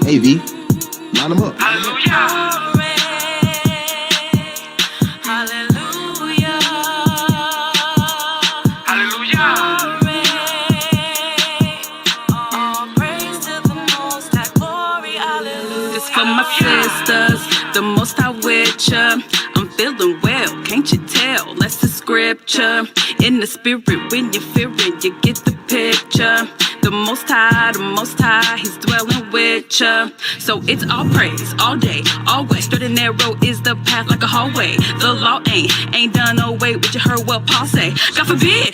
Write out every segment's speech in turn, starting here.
Hey V, line them up. Hallelujah. Hallelujah. Hallelujah. All praise to the Most High, glory, hallelujah. This for my sisters, the Most High with ya. I'm feeling well, can't you tell? That's the scripture. In the spirit, when you feel it, you get the picture. The Most High, He's dwelling with ya. So it's all praise, all day, always. Straight and narrow is the path like a hallway. The law ain't done away with. You heard what Paul say. God forbid,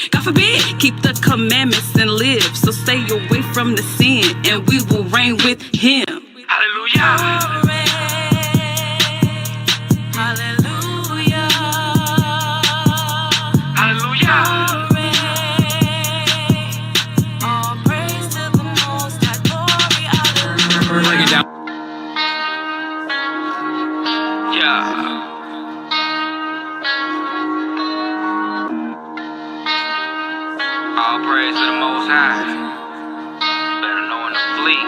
keep the commandments and live. So stay away from the sin, and we will reign with Him. Hallelujah. Hallelujah. Hallelujah. Break it down. Yeah. All praise to the Most High. Better knowing the fleet.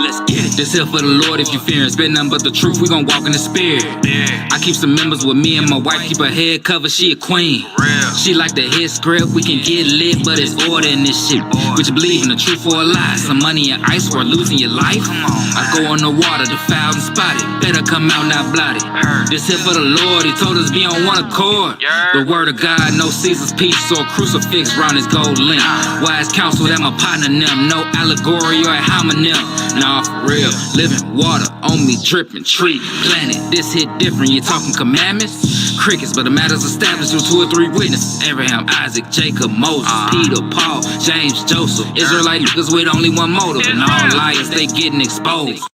Let's get it. This here for the Lord. If you fearing, spit nothing but the truth. We gon' walk in the spirit. Yeah. I keep some members with me and my wife. Keep her head covered. She a queen. Real. She like the hit script. We can get lit, but it's order in this shit. Would you believe in the truth or a lie? Some money and ice or losing your life? Come on, I go on the water, defiled and spotted. Better come out not blotted. This here for the Lord. He told us be on one accord. The word of God, no Caesar's peace or crucifix round his gold link. Wise counsel that my partner them. No allegory or a homonym. Nah, for real. Living water on me, dripping, tree, planet. This hit different. You talking commandments? Crickets, but the matter's established with 2 or 3 witnesses. Abraham, Isaac, Jacob, Moses, Peter, Paul, James, Joseph. Israelite niggas with only one motive, and all liars, they getting exposed.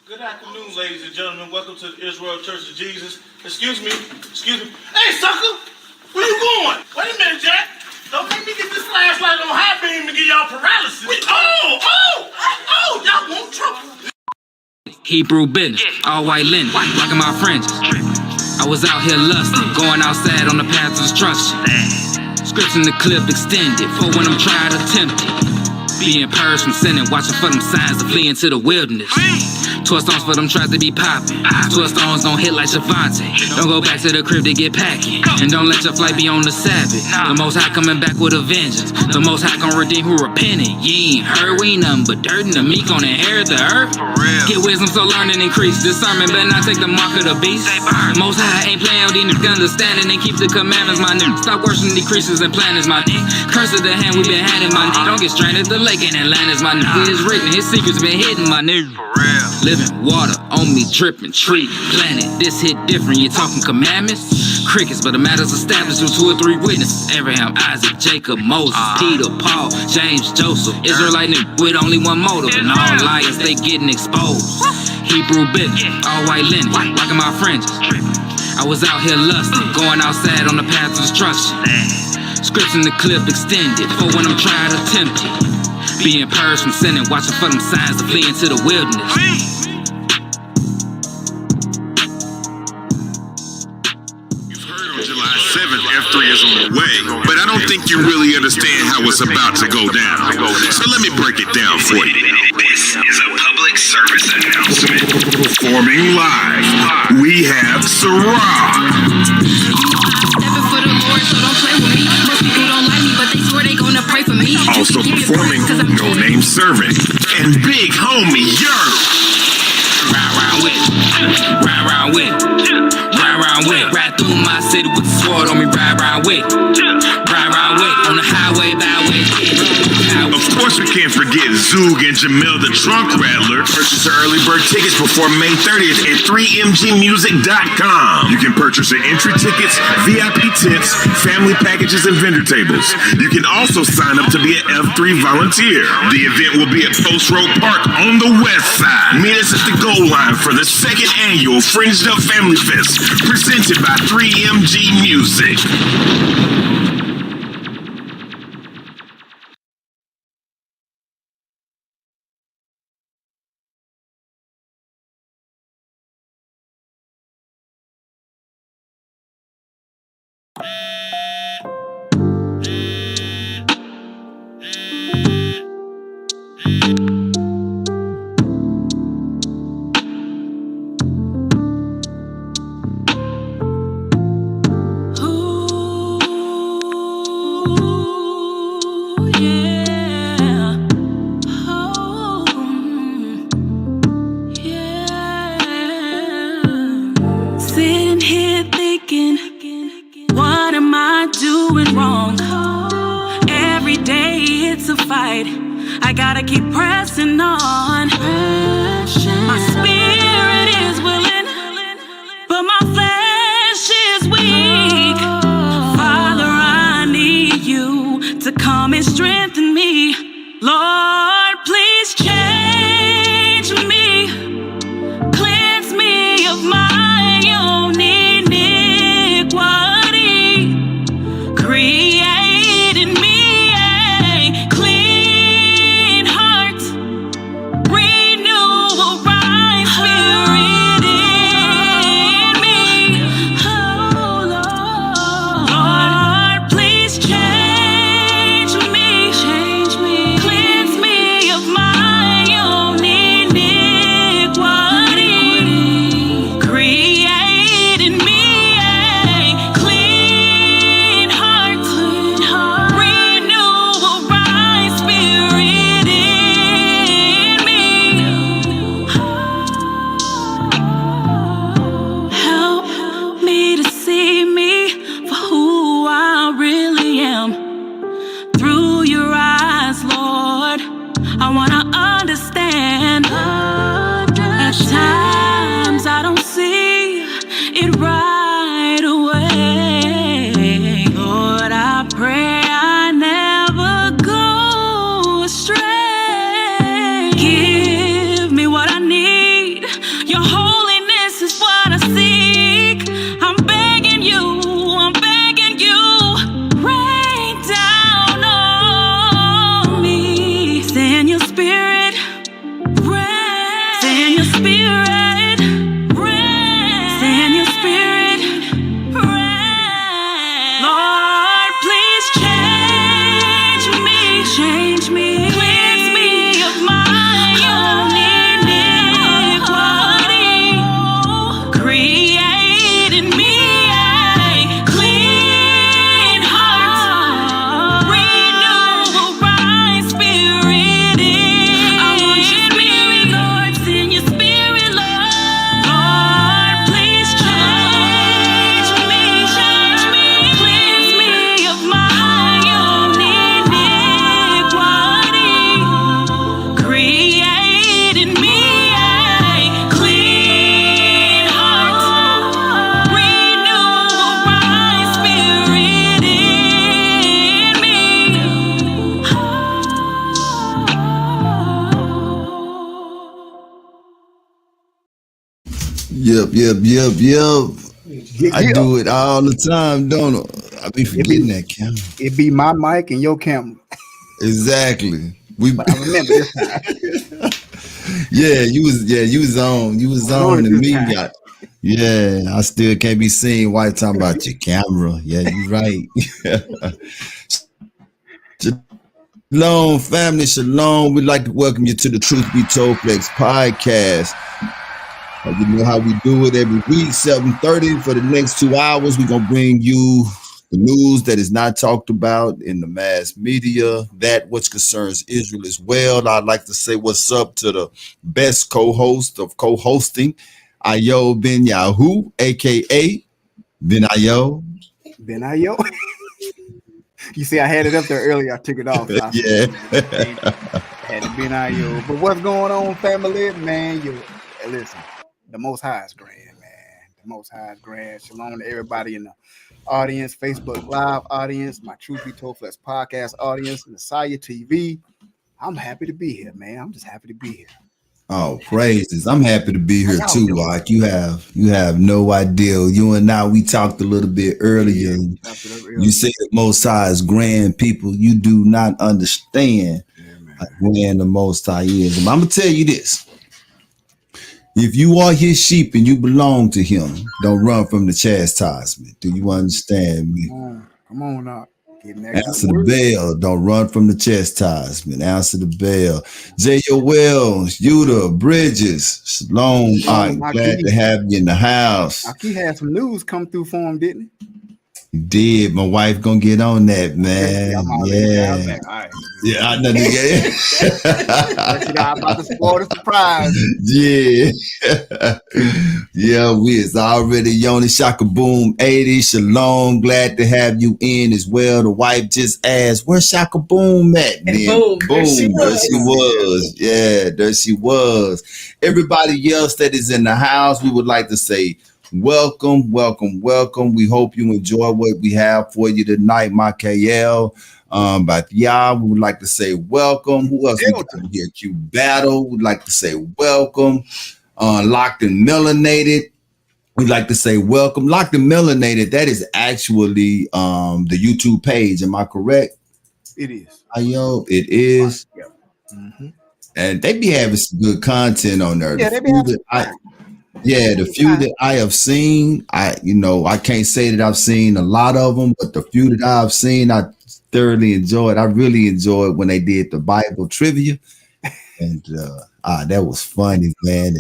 Good afternoon, ladies and gentlemen. Welcome to the Israel Church of Jesus. Excuse me. Hey, sucker! Where you going? Wait a minute, Jack. Don't make me get this flashlight on high beam and give y'all paralysis. Y'all want trouble. Hebrew business, all white linen, rocking my fringes. I was out here lusting, going outside on the path of destruction. Scripts in the clip extended, for when I'm tried or tempted. Being purged from sinning, watching for them signs to flee into the wilderness. 12 stones for them tries to be popping. 12 stones don't hit like Javante. Don't go back to the crib to get packing. And don't let your flight be on the Sabbath. The Most High coming back with a vengeance. The Most High gon' redeem who repented. You ain't heard, we ain't nothing but dirt, and the meek gon' inherit the earth. Get wisdom so learn and increase. Discernment better not take the mark of the beast. Most High ain't playing with these niggas, understanding and keep the commandments, my nigga. Stop worshiping decreases and planners, my nigga. Curse of the hand we been handing, my nigga. Don't get stranded, the lake in Atlantis, my nigga. It's written, his secrets been hidden, my nigga. Living water on me, dripping, tree, planet. This hit different, you talking commandments? Crickets, but the matter's established with 2 or 3 witnesses. Abraham, Isaac, Jacob, Moses, Peter, Paul, James, Joseph. Israelite nigga with only one motive, and all liars, they getting exposed. Hebrew business, all white linen, rocking my fringes. I was out here lusting, going outside on the path of destruction. Scripts in the clip extended, for when I'm tried or tempted. Being purged from sinning, watching for them signs to flee into the wilderness. July 7th, F3 is on the way, but I don't think you really understand how it's about to go down. So let me break it down for you. This is a public service announcement. Performing live, we have Sarah. Stepping for the Lord, so don't play with me. Most people don't like me, but they swear they gonna pray for me. Also performing No Name Servant and Big Homie Yerb. Ride round with, ride through my city with the sword on me, ride round with, on the highway, byway. Of course, we can't forget Zoog and Jamel the Trunk Rattler. Purchase your early bird tickets before May 30th at 3mgmusic.com. You can purchase your entry tickets, VIP tips, family packages, and vendor tables. You can also sign up to be an F3 volunteer. The event will be at Post Road Park on the west side. Meet us at the goal line for the second annual Fringed Up Family Fest, presented by 3MG Music. I gotta keep pressing on. My spirit is willing, but my flesh is weak. Father, I need you to come and strengthen me. Lord, please change me. Cleanse me of my own iniquity. Create in me a clean heart. Renew a right spirit in me. Oh Lord, Lord, please change me. Change me. Cleanse me of my own iniquity. Create in me a clean heart. Renew a right spirit in me. Help me to see me for who I really am. Through your eyes, Lord, I wanna understand. At times I don't see it right away. Lord, I pray I never go astray. Give me what I need. Your holiness is what I seek. I'm begging you, rain down on me. Send your spirit, rain. Send your spirit, rain. Send your spirit, rain. Lord, please change me. Change me. Cleanse me of my own iniquity. Create in me a clean heart. Renew a right spirit in I want your spirit, Lord. Send your spirit, Lord. Lord, please change me. Change me. Cleanse me of my own iniquity. Create in me a clean heart. Renew a right spirit in me. Yep. I do it all the time, don't I? I be forgetting that camera. It be my mic and your camera. Exactly. But I remember this time. You was on on and this me time. got I still can't be seen while talking about your camera. Yeah, you right. Shalom, family, shalom. We'd like to welcome you to the Truth Be Told Flex podcast. You know how we do it every week, 7:30. For the next 2 hours, we're going to bring you the news that is not talked about in the mass media, that which concerns Israel as well. I'd like to say what's up to the best co-host of co-hosting, Ayo Ben Yahu, a.k.a. Ben Ayo. Ben Ayo. You see, I had it up there earlier. I took it off. So Yeah. had to be an IO. But what's going on, family? Man, listen, the Most High is grand, man. The Most High is grand. Shalom to everybody in the audience, Facebook Live audience, my Truth Be Told Flex podcast audience, Messiah TV. I'm happy to be here, man. I'm just happy to be here. Oh, praises. I'm happy to be here How y'all too. doing? Like you have no idea. You and I, we talked a little bit earlier. You say the Most High is grand. People, you do not understand how grand the Most High is. And I'm gonna tell you this. If you are his sheep and you belong to him, don't run from the chastisement. Do you understand me? Come on now. Answer the bell. Don't run from the chastisement. Answer the bell. J.O. Wells, Yuta, Bridges, Shalom. I'm glad to have you in the house. He had some news come through for him, didn't he? You did. My wife gonna get on that, man. Yeah. Yeah, I know the game. I'm about to spoil the surprise. Yeah. Yeah, we is already Yoni Shaka Boom 80. Shalom. Glad to have you in as well. The wife just asked, where's Shaka Boom at? And boom. There she was. Yeah, there she was. Everybody else that is in the house, we would like to say welcome. We hope you enjoy what we have for you tonight, my KL. But yeah, we would like to say welcome. Who else we got here? Q Battle. We'd like to say welcome. Locked and Melanated. We'd like to say welcome. Locked and Melanated. That is actually the YouTube page. Am I correct? It is. It is. Yep. Mm-hmm. And they be having some good content on there. Yeah, the few that I have seen, I can't say that I've seen a lot of them, but the few that I've seen, I thoroughly enjoyed. I really enjoyed when they did the Bible trivia, and that was funny, man.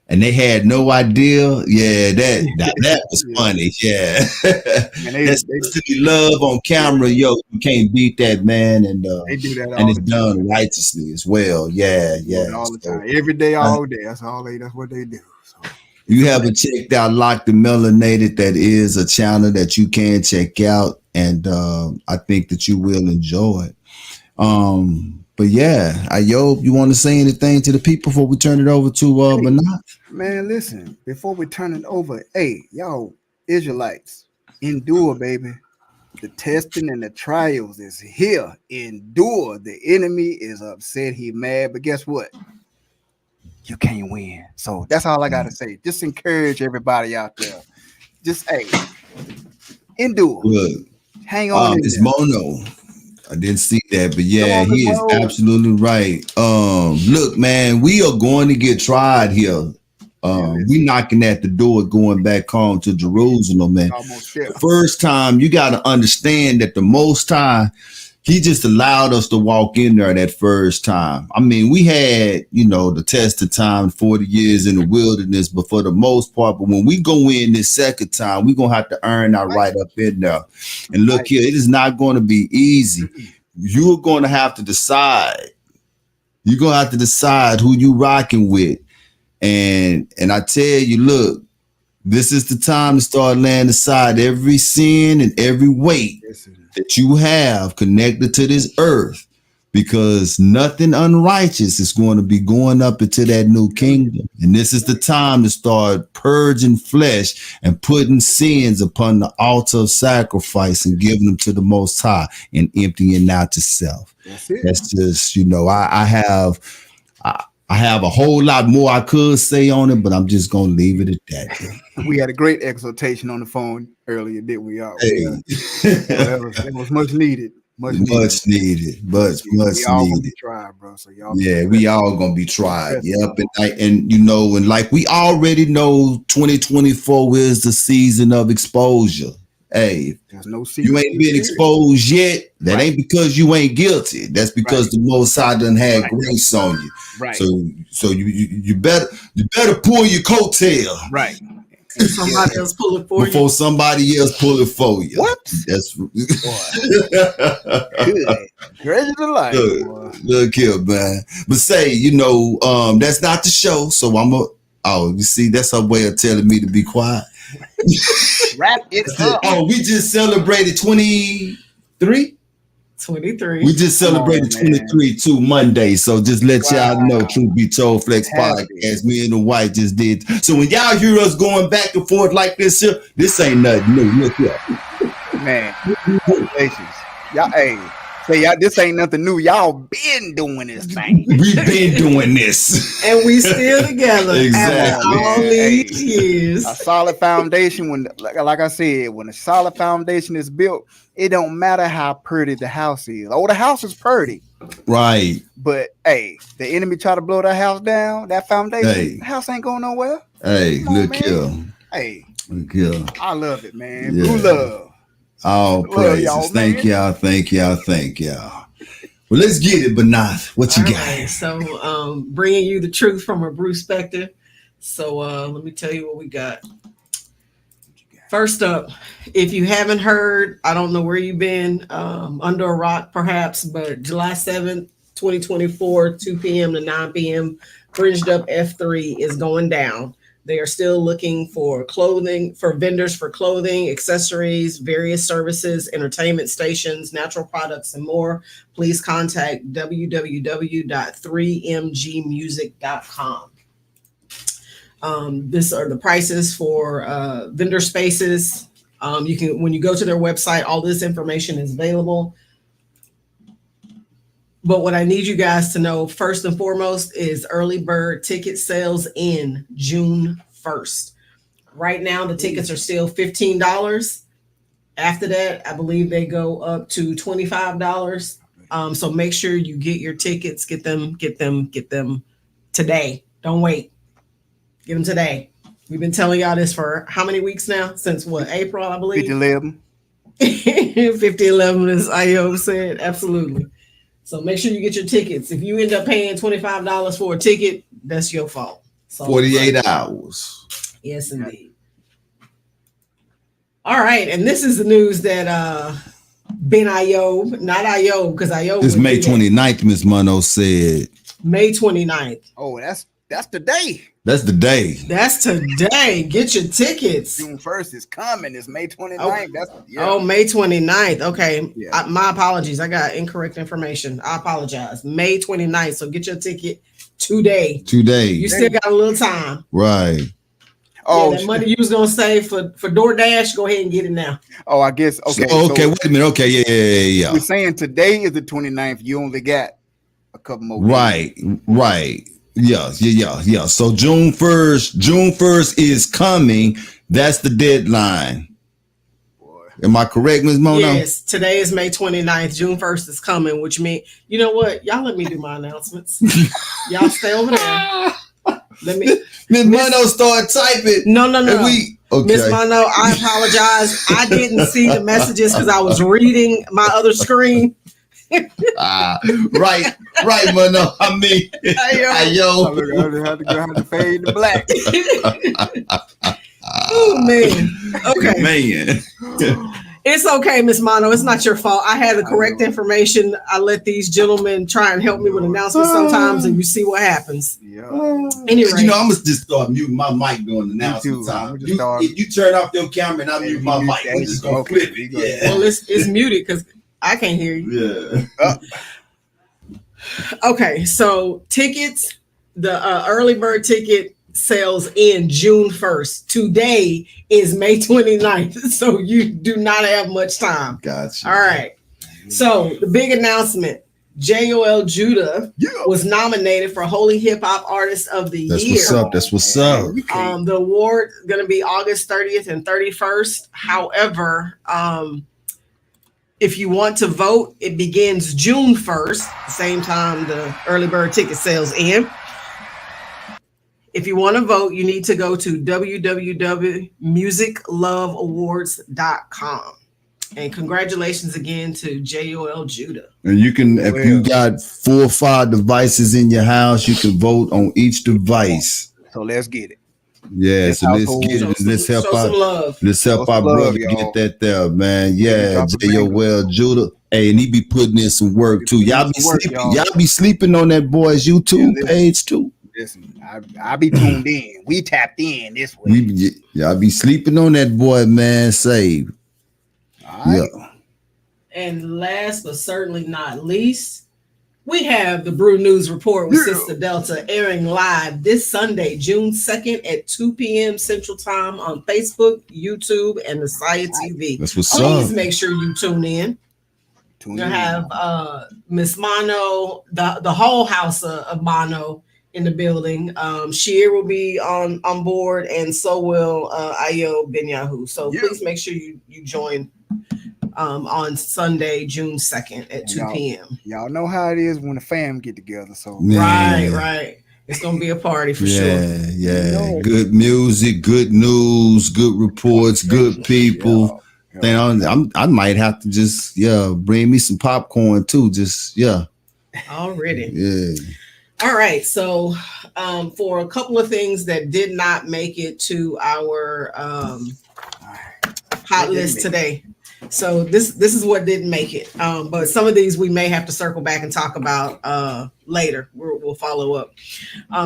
And they had no idea. Yeah, that was funny. Yeah, that's love on camera, yo. You can't beat that, man. And they do that, and it's done righteously as well. Yeah. All the time, every day, all day. That's what they do. You haven't checked out Locked and Melanated. That is a channel that you can check out, and I think that you will enjoy it. But yeah, Ayob, you want to say anything to the people before we turn it over to Manat? Man, listen, before we turn it over, hey, y'all Israelites, endure, baby. The testing and the trials is here. Endure. The enemy is upset. He mad, but guess what? You can't win. So that's all I got to say. Just encourage everybody out there. Just, hey, endure. Good. Hang on. It's Mono. I didn't see that, but yeah, he is absolutely right. Look, man, we are going to get tried here. We knocking at the door going back home to Jerusalem, man. The first time, you got to understand that the Most High, he just allowed us to walk in there that first time. I mean, we had, the test of time, 40 years in the wilderness, but for the most part, but when we go in this second time, we're going to have to earn our right up in there. And look here, it is not going to be easy. You're going to have to decide. You're going to have to decide who you rocking with. And I tell you, look, this is the time to start laying aside every sin and every weight that you have connected to this earth, because nothing unrighteous is going to be going up into that new kingdom. And this is the time to start purging flesh and putting sins upon the altar of sacrifice and giving them to the Most High and emptying out yourself. That's just, I have a whole lot more I could say on it, but I'm just going to leave it at that. We had a great exhortation on the phone earlier, didn't we? It was much needed. Much needed. Tried, bro. So y'all we all going to be tried. Yep. And like we already know 2024 is the season of exposure. Hey, there's no you ain't been exposed yet. That ain't because you ain't guilty. That's because the Most High done had grace on you. Right. So you better pull your coattail. Right. And somebody else pull it for you. Before somebody else pull it for you. What? That's good. Great to life. Look here, man. But say, that's not the show. So you see, that's her way of telling me to be quiet. Wrap it up. Oh, we just celebrated 23. 23. We just celebrated 23 too Monday, so just let y'all know. Truth be told, Flex Podcast, me and the White just did. So when y'all hear us going back and forth like this here, this ain't nothing new. Look here, man. Congratulations, y'all. Hey, say y'all, this ain't nothing new. Y'all been doing this thing. We've been doing this, and we still together. Exactly. After all these years. A solid foundation. When, like I said, when a solid foundation is built, it don't matter how pretty the house is. Oh, the house is pretty, right? But hey, the enemy try to blow that house down, that foundation, Hey. the house ain't going nowhere. Hey, look here. Hey, look here. I love it, man. Yeah. Blue love. All praises. Y'all, thank y'all. Well, let's get it, but not what you All got. right, so bringing you the truth from a perspective. So let me tell you what we got. First up, if you haven't heard, I don't know where you've been, under a rock perhaps, but July 7th, 2024, 2 p.m. to 9 p.m., Fringed Up F3 is going down. They are still looking for clothing, for vendors for clothing, accessories, various services, entertainment stations, natural products, and more. Please contact www.3mgmusic.com. These are the prices for vendor spaces. You can, when you go to their website, all this information is available. But what I need you guys to know first and foremost is early bird ticket sales in June 1st. Right now, the tickets are still $15. After that, I believe they go up to $25. So make sure you get your tickets, get them today. Don't wait. Get them today. We've been telling y'all this for how many weeks now? Since what, April, I believe? 5011. 5011, as Ayo said. Absolutely. So make sure you get your tickets. If you end up paying $25 for a ticket, that's your fault. So, 48 hours. Yes, indeed. All right. And this is the news that Ben Ayob, not Ayob, because Ayob. It's May 29th, Miss Mono said. May 29th. Oh, that's the day. That's the day. That's today. Get your tickets. June 1st is coming. It's May 29th. Oh, May 29th. Okay. Yeah. My apologies. I got incorrect information. I apologize. May 29th. So get your ticket today. You still got a little time. Right. Oh, that money you was going to save for DoorDash, go ahead and get it now. Oh, I guess. Okay. Okay. Wait a minute. Okay. Yeah. We're saying today is the 29th. You only got a couple more days. Right. Yeah. So June 1st is coming. That's the deadline. Boy. Am I correct, Ms. Mono? Yes, today is May 29th. June 1st is coming, which means, you know what? Y'all let me do my announcements. Y'all stay over there. Let me. Ms. Mono start typing. No. Okay. Miss Mono, I apologize. I didn't see the messages because I was reading my other screen. Right, Mono. I mean, Ayo. I have to fade to black. Oh man. Okay. Man. It's okay, Miss Mono. It's not your fault. I had the correct information. I let these gentlemen try and help me with announcements sometimes, and you see what happens. Yeah. Anyway, I'm gonna just start muting my mic during announcement time. If you turn off your camera and I mute my mic, we're just gonna flip it. Yeah. Well, it's muted because I can't hear you. Yeah. Okay, so tickets, the early bird ticket sales in June 1st. Today is May 29th, so you do not have much time. Gotcha. All right. So the big announcement, J.O.L. Judah was nominated for Holy Hip Hop Artist of the Year. That's what's up. The award is going to be August 30th and 31st. However, if you want to vote, it begins June 1st, the same time the early bird ticket sales end. If you want to vote, you need to go to www.musicloveawards.com. And congratulations again to J.O.L. Judah. And you can, if you got 4 or 5 devices in your house, you can vote on each device. So let's get it. Yeah, so let's get it. Let's help out. Let's help our brother get that there, man. Yeah, J.O.L. Judah. Hey, and he be putting in some work too. Y'all be sleeping on that boy's YouTube page too. Listen, I be tuned in. We tapped in this way. Y'all be sleeping on that boy, man. Save. All right. Yeah. And last but certainly not least, we have the Brew News Report with Sister Delta airing live this Sunday, June 2nd at 2 p.m. Central Time on Facebook, YouTube, and the Saya TV. That's what's Please up. make sure you tune in. You'll have Miss Mono, the whole house of Mono in the building. Sheer will be on board, and so will Ayo Benyahu. So please make sure you join on Sunday, June 2nd at 2 p.m. Y'all know how it is when the fam get together. So Right. It's gonna be a party for sure. Yeah. Good music, good news, good reports, good people. I might have to just bring me some popcorn too. Already. Yeah. All right. So for a couple of things that did not make it to our hot list today. So this is what didn't make it. But some of these we may have to circle back and talk about later. We'll follow up.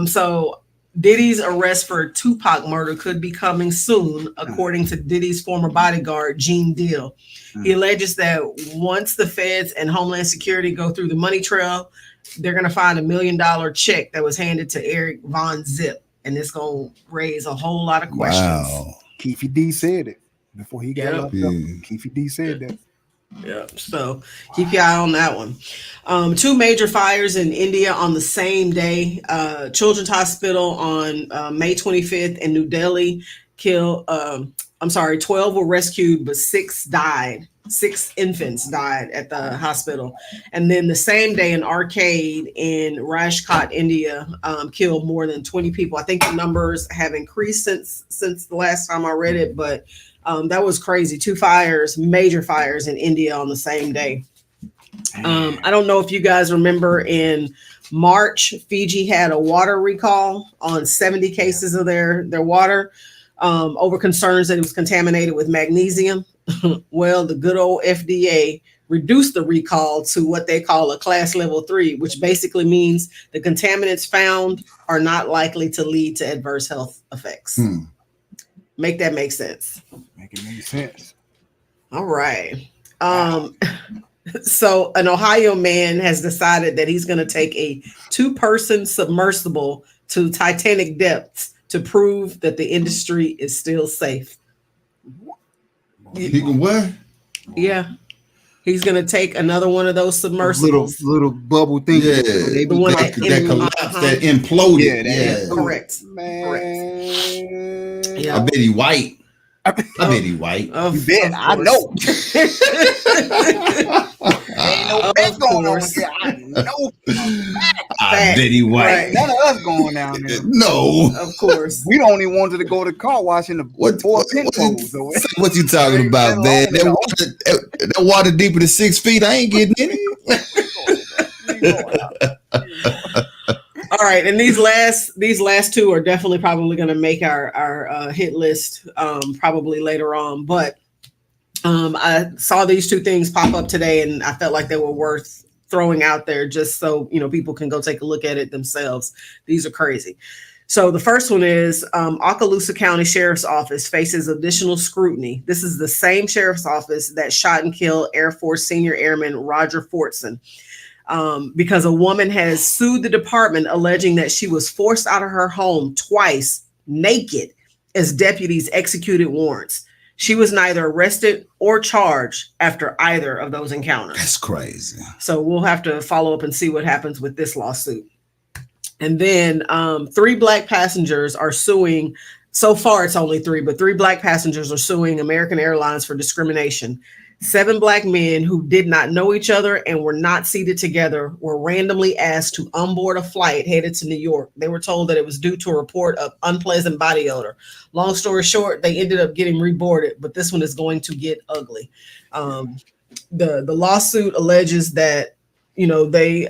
So Diddy's arrest for Tupac murder could be coming soon, according to Diddy's former bodyguard, Gene Deal. He alleges that once the feds and Homeland Security go through the money trail, they're going to find $1 million check that was handed to Eric Von Zip. And it's going to raise a whole lot of questions. Wow. Keefy D said it before he got locked up. Yeah. Keefy D said that. Yeah, so keep your eye on that one. 2 major fires in India on the same day. Children's Hospital on May 25th in New Delhi killed, 12 were rescued, but 6 died. 6 infants died at the hospital. And then the same day, an arcade in Rajkot, India, killed more than 20 people. I think the numbers have increased since the last time I read it, but that was crazy. 2 fires, major fires in India on the same day. I don't know if you guys remember in March, Fiji had a water recall on 70 cases of their water over concerns that it was contaminated with magnesium. Well, the good old FDA reduced the recall to what they call a class level 3, which basically means the contaminants found are not likely to lead to adverse health effects. Make that make sense. Make it make sense. All right. So an Ohio man has decided that he's going to take a 2-person submersible to Titanic depths to prove that the industry is still safe. He can what? Yeah. He's going to take another one of those submersibles. Little bubble thing. Yeah. The one that collapsed, that imploded. Yeah. Correct. Man. Yeah. I bet he white. I bet he white. You bet. I know. Ain't no bet going on here. I know. I bet he white. Right. None of us going down there. No. Of course. We only wanted to go to car wash in the What you talking about, man? That water deeper than 6 feet. I ain't getting in it. All right, and these last 2 are definitely probably going to make our hit list probably later on. But I saw these 2 things pop up today, and I felt like they were worth throwing out there just so people can go take a look at it themselves. These are crazy. So the first one is Okaloosa County Sheriff's Office faces additional scrutiny. This is the same sheriff's office that shot and killed Air Force Senior Airman Roger Fortson. Because a woman has sued the department alleging that she was forced out of her home twice naked as deputies executed warrants. She was neither arrested or charged after either of those encounters. That's crazy. So we'll have to follow up and see what happens with this lawsuit. And then 3 black passengers are suing. So far, it's only 3, but 3 black passengers are suing American Airlines for discrimination. 7 black men who did not know each other and were not seated together were randomly asked to onboard a flight headed to New York. They were told that it was due to a report of unpleasant body odor. Long story short, they ended up getting reboarded, but this one is going to get ugly. The lawsuit alleges that, they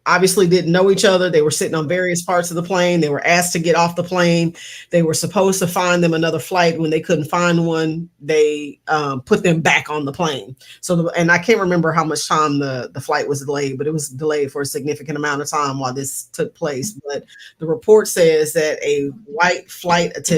obviously didn't know each other. They were sitting on various parts of the plane. They were asked to get off the plane. They were supposed to find them another flight. When they couldn't find one, they put them back on the plane. So, and I can't remember how much time the flight was delayed, but it was delayed for a significant amount of time while this took place. But the report says that a white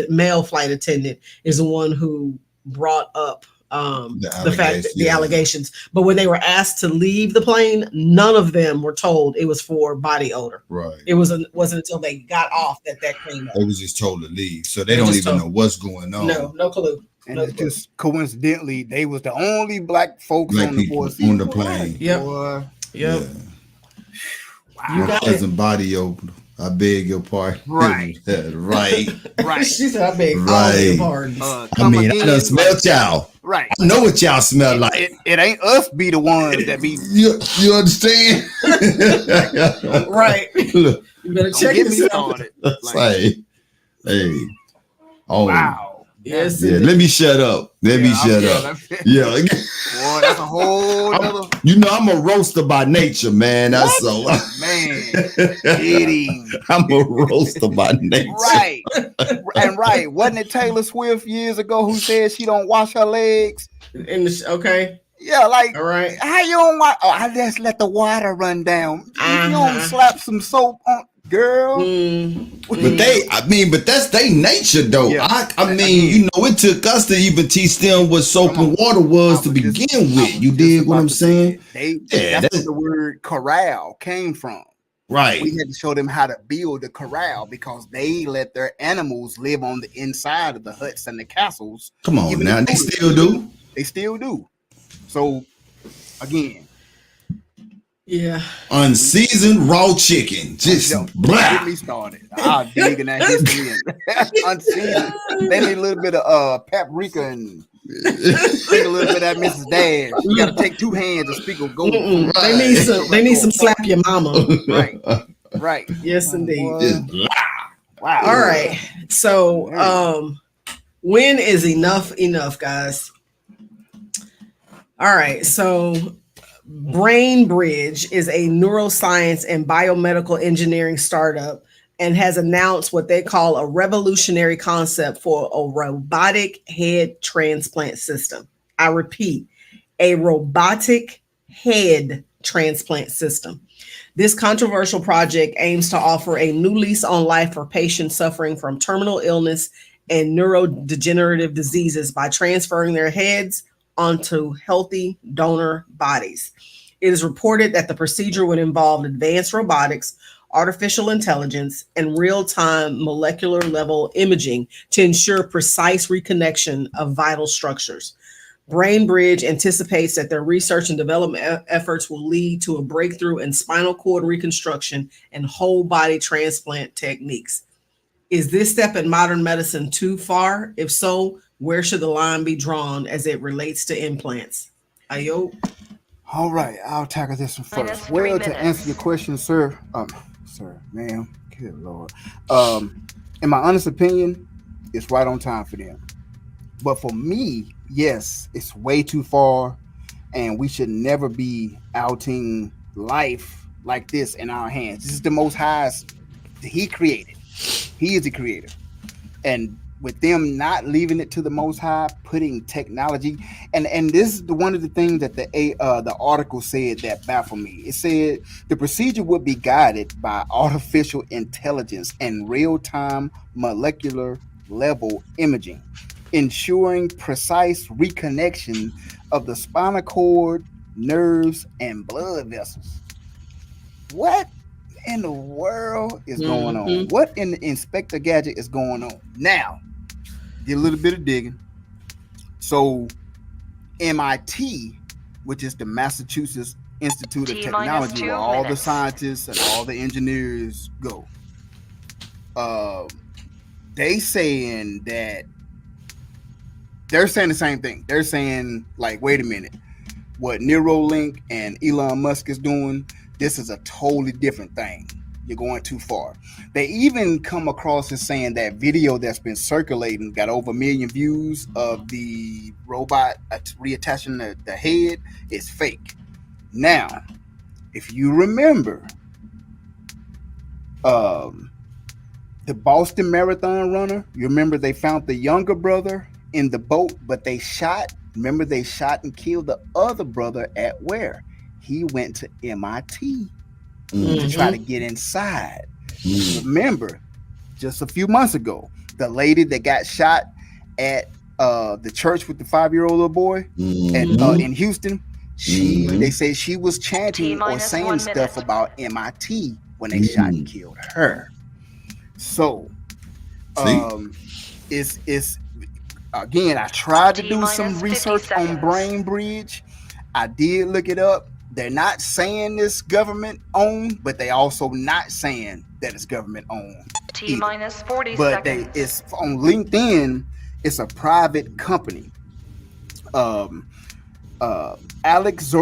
male flight attendant is the one who brought up the fact that the yeah. allegations. But when they were asked to leave the plane, none of them were told it was for body odor. Right. It wasn't until they got off that came up. They was just told to leave, so they They don't just even told- know what's going on. No clue. And No it's clue. just coincidentally they was the only black folks Black on the people board on the plane. Yep. Boy, Yep. Yeah. You got it. Cousin body opener. I beg your pardon. Right. Right. right. She said, "I beg all Right. your pardons." I Come mean, again, I done smelled y'all. right. I know what y'all smell like. It ain't us be the ones that be You understand? Right. Look, You better don't check get me yourself. started. hey. Oh, Wow. Yes. yeah. Let me shut up. Let me shut up. Yeah. Boy, that's a whole nother You know, I'm a roaster by nature, man. That's so. man. Kidding. I'm a roaster by nature. Right. And right. Wasn't it Taylor Swift years ago who said she don't wash her legs? Okay. Yeah, like All right. how you don't wash? Oh, I just let the water run down. You don't slap some soap on, girl. But that's their nature, though. Yeah. I mean, you know, it took us to even teach them what soap and water was to begin with. You dig what I'm saying? That's where the word corral came from. Right. We had to show them how to build a corral because they let their animals live on the inside of the huts and the castles. Come on now, they still do. They still do. So again, yeah, unseasoned raw chicken, just blah. Get me started. I'll dig in that history. Unseasoned. They need a little bit of paprika and take a little bit of that Mrs. Dash. You got to take two hands to speak of gold. Right. They need some slap your mama. Right. Yes, indeed. Just blah. Wow. All right. So, when is enough, guys? All right. So, BrainBridge is a neuroscience and biomedical engineering startup and has announced what they call a revolutionary concept for a robotic head transplant system. I repeat, a robotic head transplant system. This controversial project aims to offer a new lease on life for patients suffering from terminal illness and neurodegenerative diseases by transferring their heads onto healthy donor bodies. It is reported that the procedure would involve advanced robotics, artificial intelligence, and real-time molecular level imaging to ensure precise reconnection of vital structures. BrainBridge anticipates that their research and development efforts will lead to a breakthrough in spinal cord reconstruction and whole body transplant techniques. Is this step in modern medicine too far? If so, where should the line be drawn as it relates to implants? Ayo. All right, I'll tackle this one first. Well, to answer your question, sir, ma'am, good Lord. In my honest opinion, it's right on time for them. But for me, yes, it's way too far, and we should never be outing life like this in our hands. This is the Most High's. He created. He is the creator. And with them not leaving it to the Most High, putting technology, and this is one of the things that the article said that baffled me. It said the procedure would be guided by artificial intelligence and real-time molecular level imaging, ensuring precise reconnection of the spinal cord, nerves, and blood vessels. What in the world is going on? What in the Inspector Gadget is going on? Now, did a little bit of digging. So, MIT, which is the Massachusetts Institute of Technology, where all the scientists and all the engineers go, they're saying the same thing. They're saying, like, wait a minute, what Neuralink and Elon Musk is doing, this is a totally different thing. You're going too far. They even come across as saying that video that's been circulating got over 1 million views of the robot reattaching the head is fake. Now, if you remember, the Boston Marathon runner, you remember they found the younger brother in the boat, but they shot and killed the other brother at where? He went to MIT to try to get inside. Remember, just a few months ago, the lady that got shot at the church with the 5-year-old little boy in Houston. They say she was chanting or saying stuff about MIT when they shot and killed her. So it's again, I tried to do some research on Brain Bridge. I did look it up. They're not saying this government owned, but they also not saying that it's government owned. T-minus 40 but seconds. It's on LinkedIn. It's a private company. Alex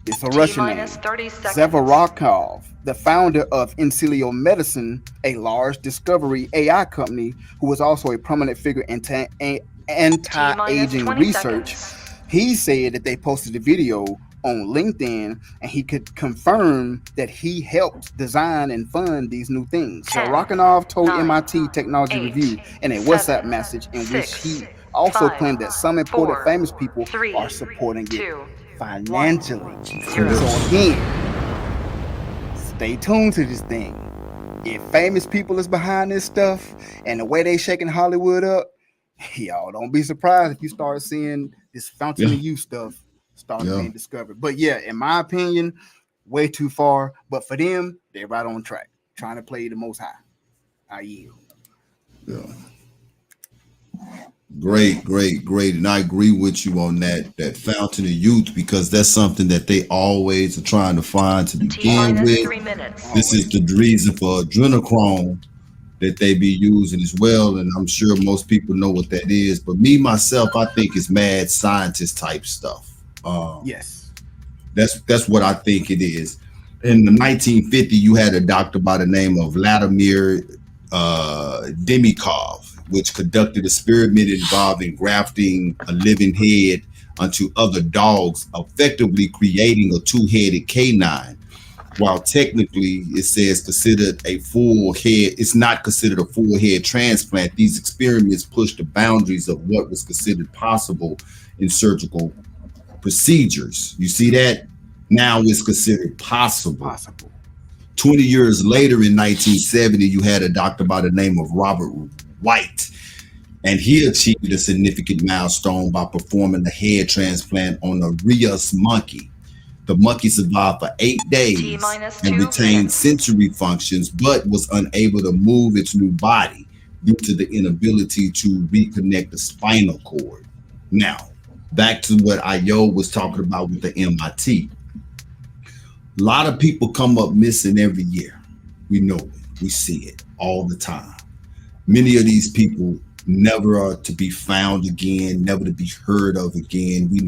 it's a Russian name. Zavarokov, the founder of Insilio Medicine, a large discovery AI company, who was also a prominent figure in anti-aging research. He said that they posted a video on LinkedIn, and he could confirm that he helped design and fund these new things. So Zavarokov told MIT Technology Review in a WhatsApp message in which he also claimed that some important famous people are supporting it financially. So again, stay tuned to this thing. If famous people is behind this stuff and the way they shaking Hollywood up, y'all don't be surprised if you start seeing this fountain of youth stuff start being discovered. But yeah, in my opinion, way too far. But for them, they're right on track, trying to play the Most High. I yield. Yeah. Great. And I agree with you on that fountain of youth, because that's something that they always are trying to find to begin with. 3 minutes. This is the reason for adrenochrome that they be using as well. And I'm sure most people know what that is. But me, myself, I think it's mad scientist type stuff. Yes. That's what I think it is. In the 1950s, you had a doctor by the name of Vladimir Demikov, which conducted experiment involving grafting a living head onto other dogs, effectively creating a two-headed canine. While technically it says considered a full head, it's not considered a full head transplant. These experiments pushed the boundaries of what was considered possible in surgical procedures. You see that? Now it's considered possible. 20 years later, in 1970, you had a doctor by the name of Robert White, and he achieved a significant milestone by performing a head transplant on a rhesus monkey. The monkey survived for 8 days and retained sensory functions, but was unable to move its new body due to the inability to reconnect the spinal cord. Now, back to what Ayo was talking about with the MIT. A lot of people come up missing every year. We know it. We see it all the time. Many of these people never are to be found again, never to be heard of again. We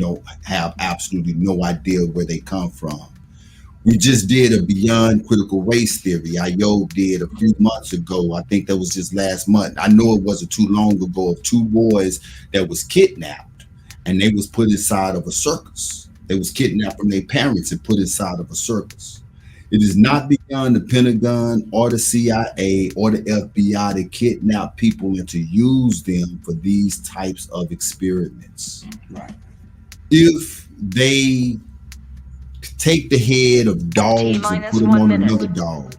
have absolutely no idea where they come from. We just did a Beyond Critical Race Theory. Ayo did a few months ago. I think that was just last month. I know it wasn't too long ago, of 2 boys that was kidnapped, and they was put inside of a circus. They was kidnapped from their parents and put inside of a circus. It is not beyond the Pentagon or the CIA or the FBI to kidnap people and to use them for these types of experiments. Right. If they take the head of dogs and put them on another dog,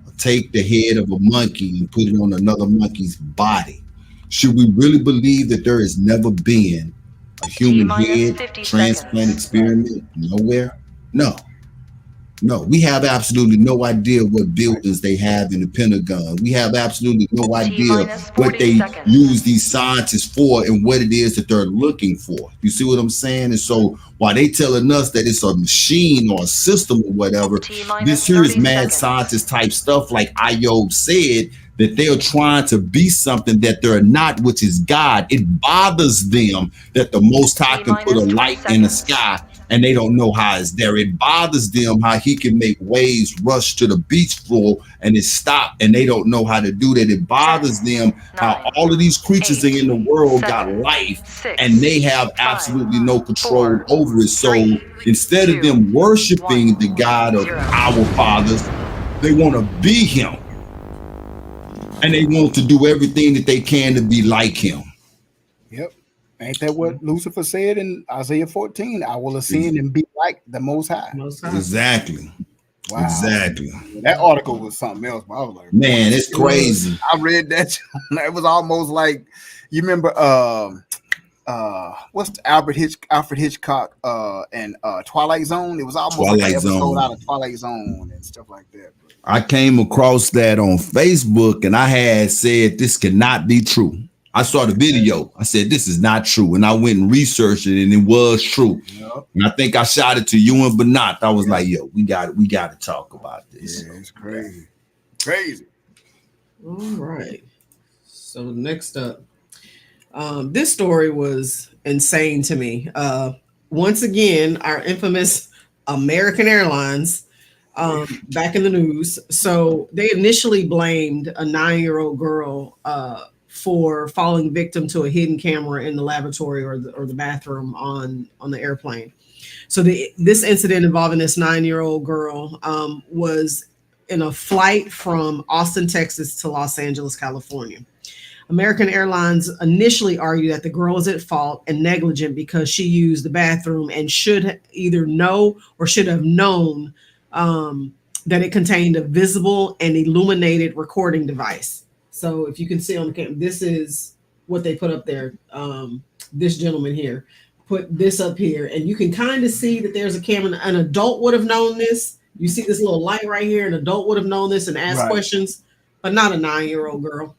or take the head of a monkey and put it on another monkey's body, should we really believe that there has never been a human head transplant experiment nowhere? No, we have absolutely no idea what buildings they have in the Pentagon. We have absolutely no idea what they use these scientists for and what it is that they're looking for. You see what I'm saying? And so while they telling us that it's a machine or a system or whatever, this here is mad scientist type stuff, like Ayob said, that they're trying to be something that they're not, which is God. It bothers them that the Most High can put a light in the sky and they don't know how it's there. It bothers them how he can make waves rush to the beach floor and it stop, and they don't know how to do that. It bothers them how all of these creatures in the world got life and they have absolutely no control over it. So instead of them worshiping the God of our fathers, they want to be him. And they want to do everything that they can to be like him. Yep. Ain't that what Lucifer said in Isaiah 14? I will ascend and be like the Most High. Exactly. Wow. Exactly. That article was something else, but I was like, man, it's crazy. I read that. It was almost like, you remember what's the Alfred Hitchcock and Twilight Zone? It was almost like an episode out of Twilight Zone and stuff like that. I came across that on Facebook and I had said this cannot be true. I saw the video. I said this is not true, and I went and researched it, and it was true. Yep. And I think I shot it to you and Banat. I was like, "Yo, we got to talk about this." Yeah, it's crazy, crazy. All right. So next up, this story was insane to me. Once again, our infamous American Airlines back in the news. So they initially blamed a 9-year-old girl for falling victim to a hidden camera in the lavatory or the bathroom on the airplane. So this incident involving this 9-year-old girl was in a flight from Austin, Texas to Los Angeles, California. American Airlines initially argued that the girl was at fault and negligent because she used the bathroom and should either know or should have known that it contained a visible and illuminated recording device. So if you can see on the camera, this is what they put up there. This gentleman here put this up here, and you can kind of see that there's a camera. An adult would have known this. You see this little light right here. An adult would have known this and asked questions, but not a 9-year-old girl.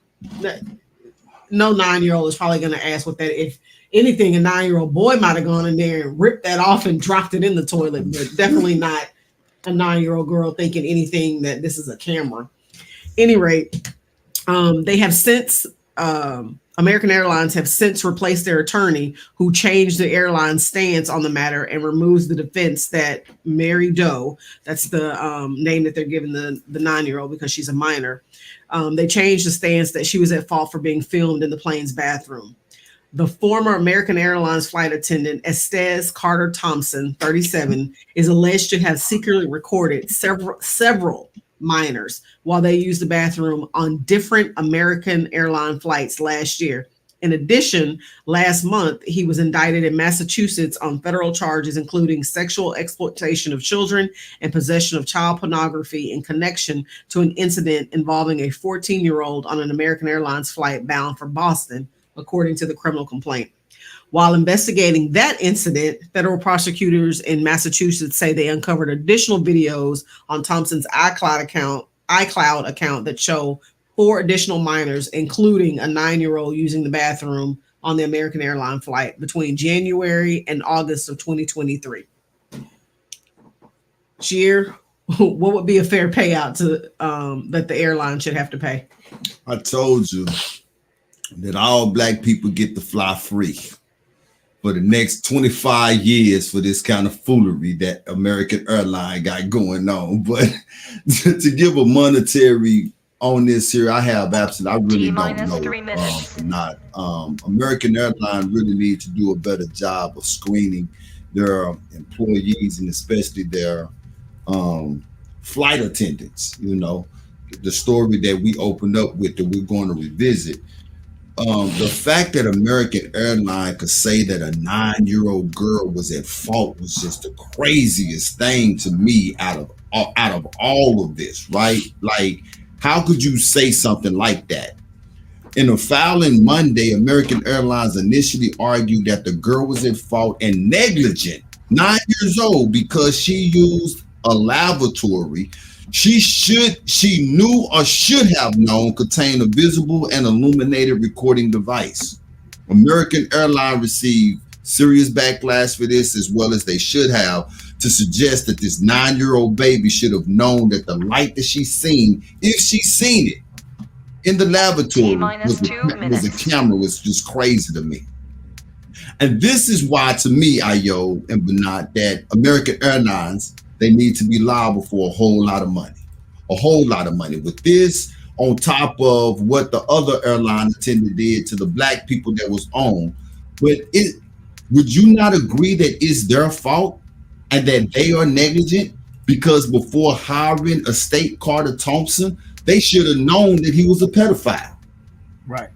No 9-year-old is probably going to ask what that. If anything, a 9-year-old boy might have gone in there and ripped that off and dropped it in the toilet, but definitely not a 9-year-old girl thinking anything that this is a camera. Any rate, they have since American Airlines have since replaced their attorney, who changed the airline's stance on the matter and removes the defense that Mary Doe, that's the name that they're giving the 9-year-old because she's a minor. They changed the stance that she was at fault for being filmed in the plane's bathroom. The former American Airlines flight attendant, Estes Carter Thompson, 37, is alleged to have secretly recorded several minors while they used the bathroom on different American airline flights last year. In addition, last month, he was indicted in Massachusetts on federal charges, including sexual exploitation of children and possession of child pornography in connection to an incident involving a 14-year-old on an American Airlines flight bound for Boston, according to the criminal complaint. While investigating that incident, federal prosecutors in Massachusetts say they uncovered additional videos on Thompson's iCloud account that show 4 additional minors, including a 9-year-old using the bathroom on the American Airline flight between January and August of 2023. Sheer, what would be a fair payout to that the airline should have to pay? I told you that all black people get to fly free for the next 25 years for this kind of foolery that American Airlines got going on. But to give a monetary on this here, I really don't know. American Airlines really need to do a better job of screening their employees and especially their flight attendants. You know, the story that we opened up with that we're going to revisit. The fact that American Airlines could say that a 9-year-old girl was at fault was just the craziest thing to me out of all of this, right? Like, how could you say something like that? In a filing Monday, American Airlines initially argued that the girl was at fault and negligent, 9 years old, because she used a lavatory she knew or should have known contained a visible and illuminated recording device. American Airlines received serious backlash for this, as well as they should have, to suggest that this 9-year-old baby should have known that the light that she's seen, if she's seen it in the lavatory, was a camera, was just crazy to me. And this is why, to me, Ayo and Banat, that American Airlines, they need to be liable for a whole lot of money. With this, on top of what the other airline attendant did to the black people that was on. But would you not agree that it's their fault and that they are negligent? Because before hiring Estes Carter Thompson, they should have known that he was a pedophile. Right.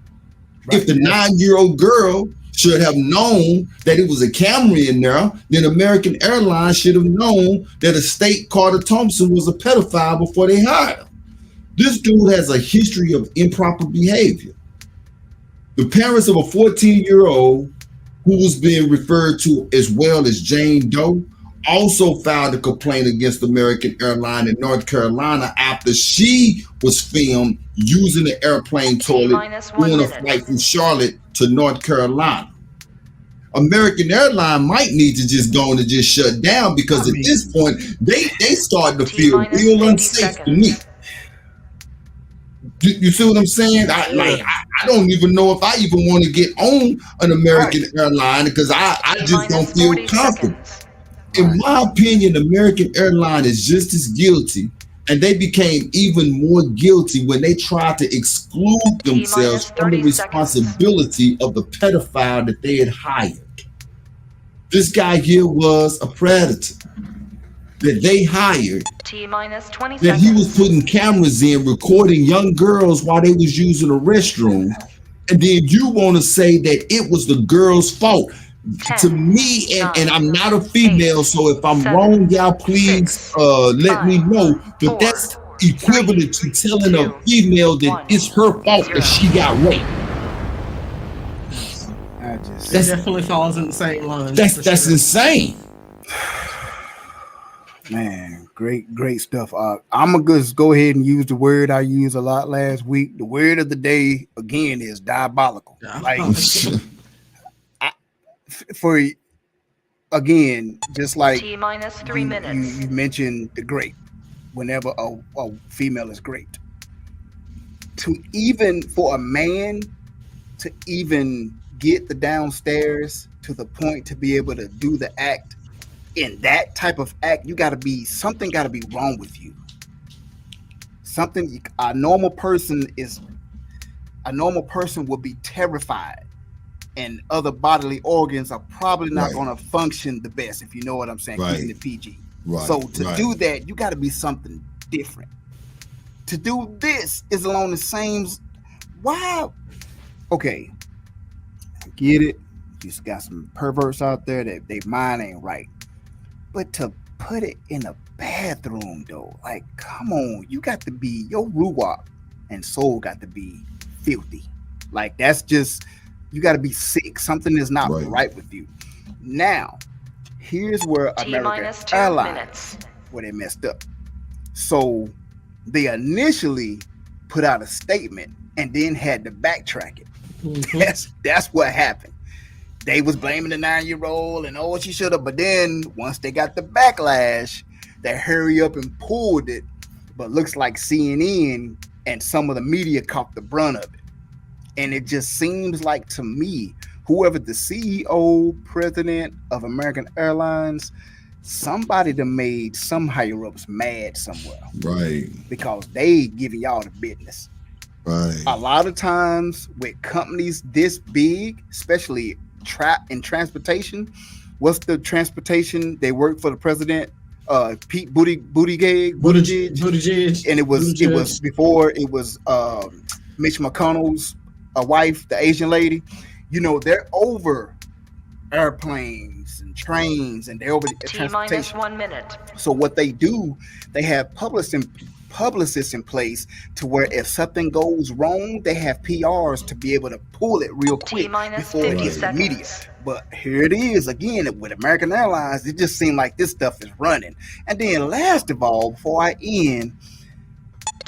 If the 9-year-old girl should have known that it was a camera in there, then American Airlines should have known that a state Carter Thompson was a pedophile before they hired him. This dude has a history of improper behavior. The parents of a 14-year-old who was being referred to as well as Jane Doe also filed a complaint against American Airlines in North Carolina after she was filmed using the airplane toilet during a flight from Charlotte to North Carolina. American Airlines might need to just go and just shut down because at this point they starting to feel real unsafe to me. You see what I'm saying? I don't even know if I even want to get on an American airline because I just don't feel comfortable. In my opinion, American Airlines is just as guilty, and they became even more guilty when they tried to exclude themselves from the responsibility of the pedophile that they had hired. This guy here was a predator that they hired, that he was putting cameras in, recording young girls while they was using a restroom, and then you want to say that it was the girl's fault. 10, to me, and I'm not a female, 8, so if I'm 7, wrong, y'all please 6, let 5, me know. But 4, that's equivalent 3, to telling 2, a female that 1, it's her fault 0. that she got raped. That definitely falls in the same line. That's insane. Man, great stuff. I'm gonna just go ahead and use the word I used a lot last week. The word of the day again is diabolical. Like for again, just like T-3 minutes. You mentioned the grape. Whenever a female is raped, to even for a man to even get the downstairs to the point to be able to do the act. In that type of act, something got to be wrong with you. A normal person would be terrified, and other bodily organs are probably not going to function the best, if you know what I'm saying, keeping it PG. So to do that, you got to be something different. To do this is along the same. Why? Okay, I get it. You got some perverts out there that their mind ain't right. But to put it in a bathroom, though, like, come on, you got to be, your ruach and soul got to be filthy. Like, that's just, you got to be sick. Something is not right with you. Now, here's where American Airlines, where they messed up. So they initially put out a statement and then had to backtrack it. Mm-hmm. That's what happened. They was blaming the 9-year-old and she should have. But then once they got the backlash, they hurry up and pulled it. But looks like CNN and some of the media caught the brunt of it. And it just seems like to me, whoever the CEO, president of American Airlines, somebody that made some higher ups mad somewhere. Right. Because they giving y'all the business. Right. A lot of times with companies this big, especially in transportation, what's the transportation they work for the president? Pete Buttigieg, and it was before it was Mitch McConnell's wife, the Asian lady. You know, they're over airplanes and trains, and they're over transportation. T-1 minute. So what they do, they have publicists in place to where if something goes wrong, they have PRs to be able to pull it real quick before it gets the media. But here it is again with American Airlines. It just seemed like this stuff is running. And then last of all, before I end,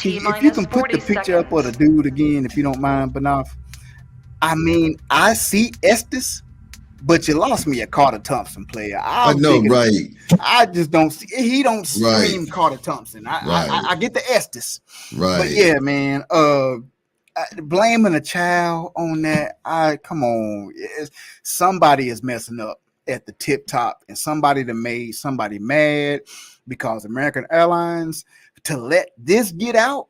if you can put the picture up of the dude again, if you don't mind, Banaf. I mean, I see Estes, but you lost me a Carter Thompson player. I know, right? I just don't see. He don't scream Carter Thompson. I get the Estes, right? But yeah, man. Blaming a child on that. Come on. Somebody is messing up at the tip top, and somebody that made somebody mad because American Airlines to let this get out.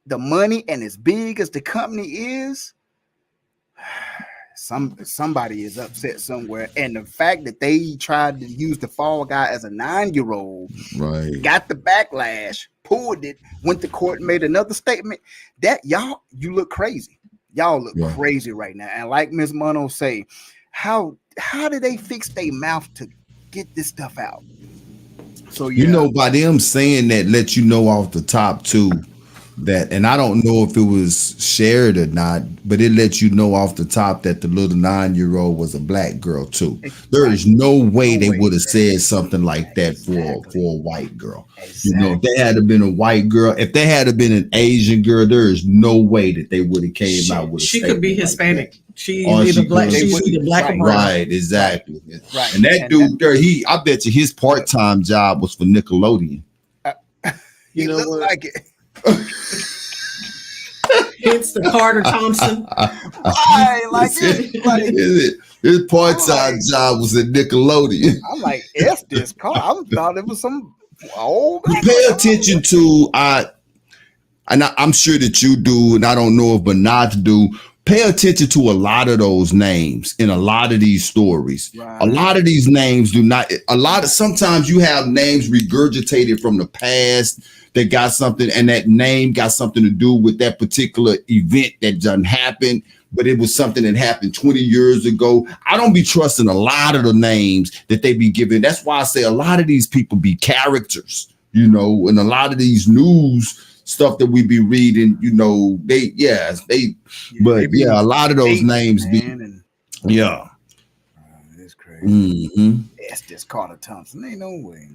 The money and as big as the company is. Somebody is upset somewhere, and the fact that they tried to use the fall guy as a 9-year-old, got the backlash, pulled it, went to court, made another statement. That you look crazy. Y'all look Yeah. crazy right now. And like Miss Mono say, how did they fix their mouth to get this stuff out? So yeah, You know, by them saying that, let you know off the top too that, and I don't know if it was shared or not, but it let you know off the top that the little 9-year-old was a black girl too. There is no way No they way. would have said something like that Exactly. for a white girl. Exactly. You know, if they had to been a white girl, if they had to been an Asian girl, there is no way that they would have came out with a She could be statement like Hispanic. that. She's Or either she black. could- She's either black or Right. brown. Right, exactly. Right. And that And dude there, I bet you his part-time job was for Nickelodeon. He You know looked what? like it. Hence the Carter Thompson. Right, like it. Like His part-time like- job was at Nickelodeon. I'm like, F this car. I thought it was some old. But pay attention to I'm sure that you do, and I don't know if Bernard do. Pay attention to a lot of those names in a lot of these stories. Right. A lot of these names do not. Sometimes you have names regurgitated from the past that got something, and that name got something to do with that particular event that done happened. But it was something that happened 20 years ago. I don't be trusting a lot of the names that they be giving. That's why I say a lot of these people be characters, and a lot of these news stuff that we be reading, but a lot of those names Oh, that's crazy. Mm-hmm. That's just Carter Thompson. Ain't no way.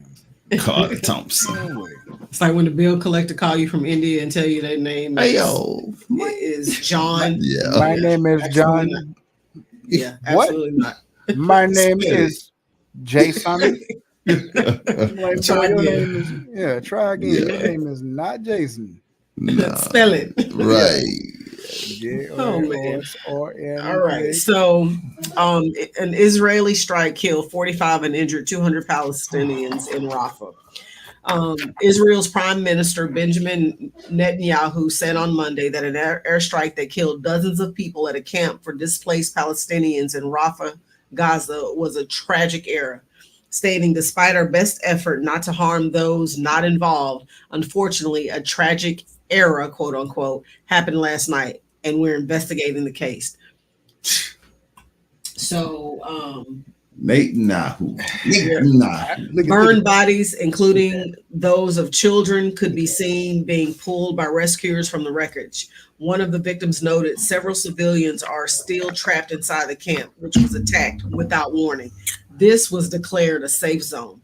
Carter Thompson. No way. It's like when the bill collector call you from India and tell you their name is John. Yeah. My name is Absolutely John. Yeah, What? absolutely not. My name is Jason. Try Your again. name is, try again. Your name is not Jason. Nah, Spell it. right. Oh, man. J-O-S-O-N. All right. So, an Israeli strike killed 45 and injured 200 Palestinians in Rafah. Israel's Prime Minister Benjamin Netanyahu said on Monday that an airstrike that killed dozens of people at a camp for displaced Palestinians in Rafah, Gaza, was a tragic error, stating, despite our best effort not to harm those not involved, unfortunately, a tragic error, quote unquote, happened last night, and we're investigating the case. So, Netanyahu. burned bodies, including those of children, could be seen being pulled by rescuers from the wreckage. One of the victims noted several civilians are still trapped inside the camp, which was attacked without warning. This was declared a safe zone.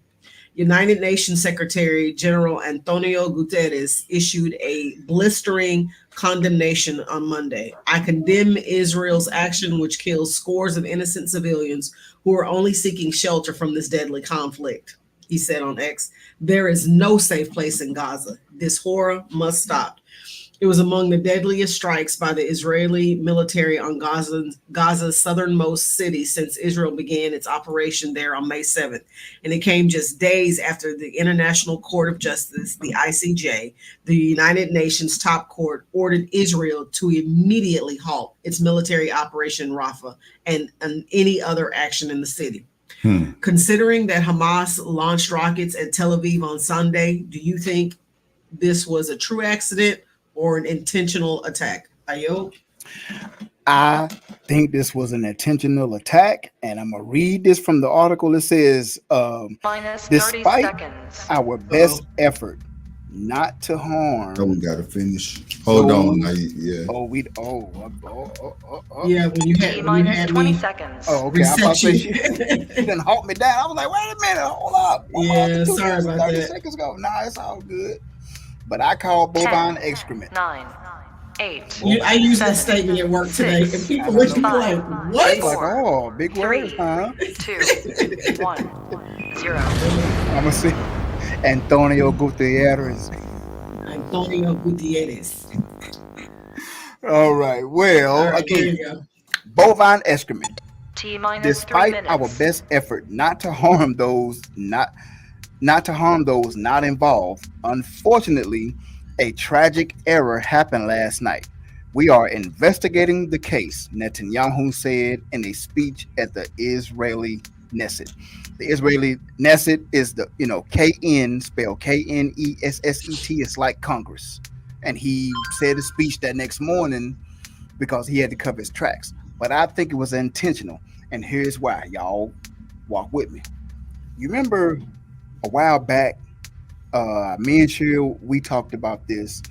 United Nations Secretary General Antonio Guterres issued a blistering condemnation on Monday. I condemn Israel's action, which kills scores of innocent civilians who are only seeking shelter from this deadly conflict, he said on X. There is no safe place in Gaza. This horror must stop. It was among the deadliest strikes by the Israeli military on Gaza's southernmost city since Israel began its operation there on May 7th. And it came just days after the International Court of Justice, the ICJ, the United Nations top court, ordered Israel to immediately halt its military operation in Rafah and any other action in the city. Considering that Hamas launched rockets at Tel Aviv on Sunday, do you think this was a true accident or an intentional attack? Ayo? I think this was an intentional attack, and I'm gonna read this from the article. It says, Minus 30 despite seconds. our best effort not to harm. Oh, we gotta finish. Hold on. Yeah. Yeah, when you had T-minus 20 me. seconds. Oh, okay. I thought reset she didn't halt me down. I was like, wait a minute, hold up. Yeah, sorry about 30 that. seconds ago. Nah, it's all good. But I called bovine 10, excrement. 9, 8. I used that 7, statement at work today, and 6, people looked at me 5, like, I was what? like, oh, big words, 3, huh? 2, 1, 0. I'm gonna see Antonio Gutierrez. Antonio Gutierrez. All right. Well, All right, there again, you go. bovine excrement. T-minus 3 Despite minutes. our best effort not to harm those not involved, unfortunately, a tragic error happened last night. We are investigating the case, Netanyahu said in a speech at the Israeli Knesset. The Israeli Knesset is the, KN, spelled KNESSET. It's like Congress. And he said a speech that next morning because he had to cover his tracks. But I think it was intentional, and here's why. Y'all walk with me. You remember a while back, me and Cheryl, we talked about this,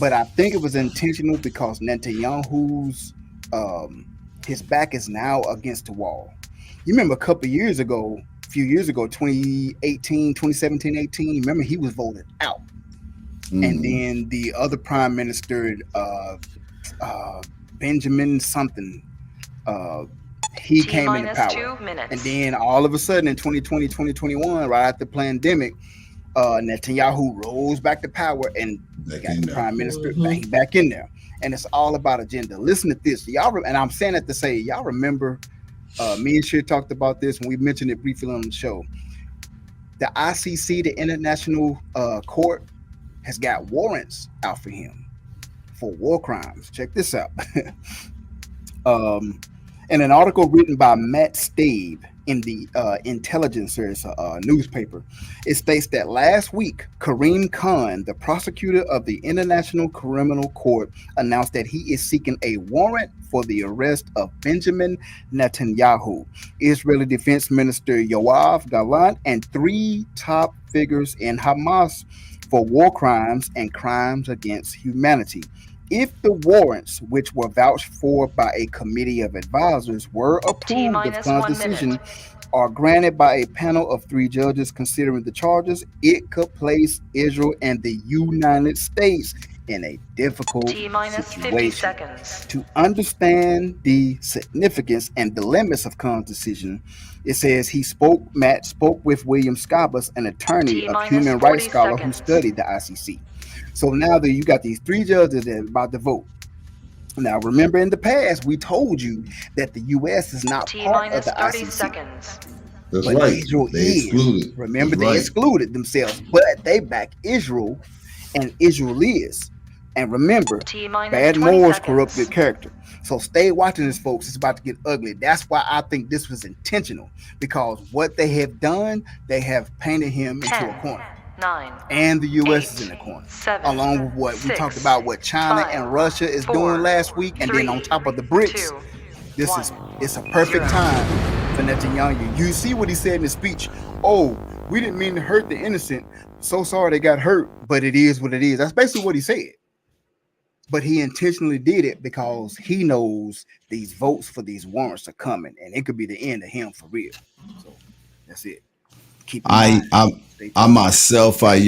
but I think it was intentional because Netanyahu's his back is now against the wall. You remember a few years ago, 2018, 2017, 18. Remember he was voted out, and then the other prime minister, Benjamin something, he T came into minus power, 2 minutes. and then all of a sudden in 2020, 2021, right after the pandemic, Netanyahu rose back to power and got the prime minister back in there. And it's all about agenda. Listen to this, y'all. And I'm saying that to say, y'all remember, me and Shir talked about this, and we mentioned it briefly on the show. The ICC, the International Court, has got warrants out for him for war crimes. Check this out. In an article written by Matt Stabe in the Intelligencer's newspaper, it states that last week, Kareem Khan, the prosecutor of the International Criminal Court, announced that he is seeking a warrant for the arrest of Benjamin Netanyahu, Israeli Defense Minister Yoav Gallant, and 3 top figures in Hamas for war crimes and crimes against humanity. If the warrants, which were vouched for by a committee of advisors, were approved of Khan's decision, are granted by a panel of 3 judges considering the charges, it could place Israel and the United States in a difficult situation. To understand the significance and the limits of Khan's decision, it says Matt spoke with William Scabas, an attorney, a human rights scholar who studied the ICC. So now that you got these 3 judges that are about to vote. Now, remember in the past, we told you that the U.S. is not part of the ICC. That's but right. Israel They excluded. Remember, That's they right. excluded themselves, but they back Israel, and Israel is. And remember, bad morals corrupt good character. So stay watching this, folks. It's about to get ugly. That's why I think this was intentional, because what they have done, they have painted him into a corner. 9, and the U.S. 8, is in the corner, 7, along with what 6, we talked about, what China 5, and Russia is 4, doing last week, and 3, then on top of the BRICS, 2, 1, it's a perfect 0. time for Netanyahu. You see what he said in his speech? Oh, we didn't mean to hurt the innocent. So sorry they got hurt, but it is what it is. That's basically what he said. But he intentionally did it because he knows these votes for these warrants are coming, and it could be the end of him for real. So that's it. I myself, I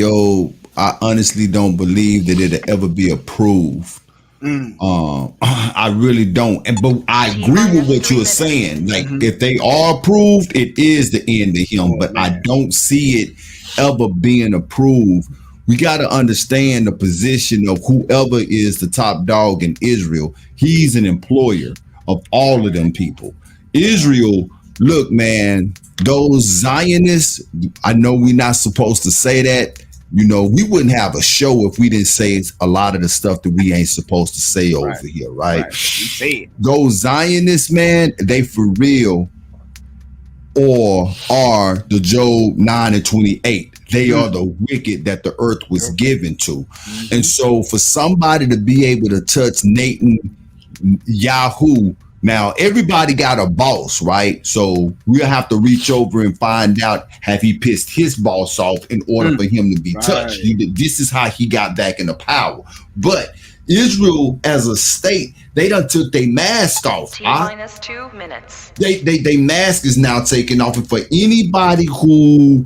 honestly don't believe that it'll ever be approved. I really don't. But I agree with what you're saying. Like, if they are approved, it is the end of him. But I don't see it ever being approved. We got to understand the position of whoever is the top dog in Israel. He's an employer of all of them people. Israel, look, man, those Zionists, I know we're not supposed to say that. You know, we wouldn't have a show if we didn't say a lot of the stuff that we ain't supposed to say over here, right? Those Zionists, man, they for real, or are the Job 9:28. They are the wicked that the earth was given to. And so for somebody to be able to touch Yahoo, now everybody got a boss, right? So we'll have to reach over and find out, have he pissed his boss off in order for him to be touched? This is how he got back into power. But Israel as a state, they done took their mask off. T-minus 2 minutes. They mask is now taken off. And for anybody who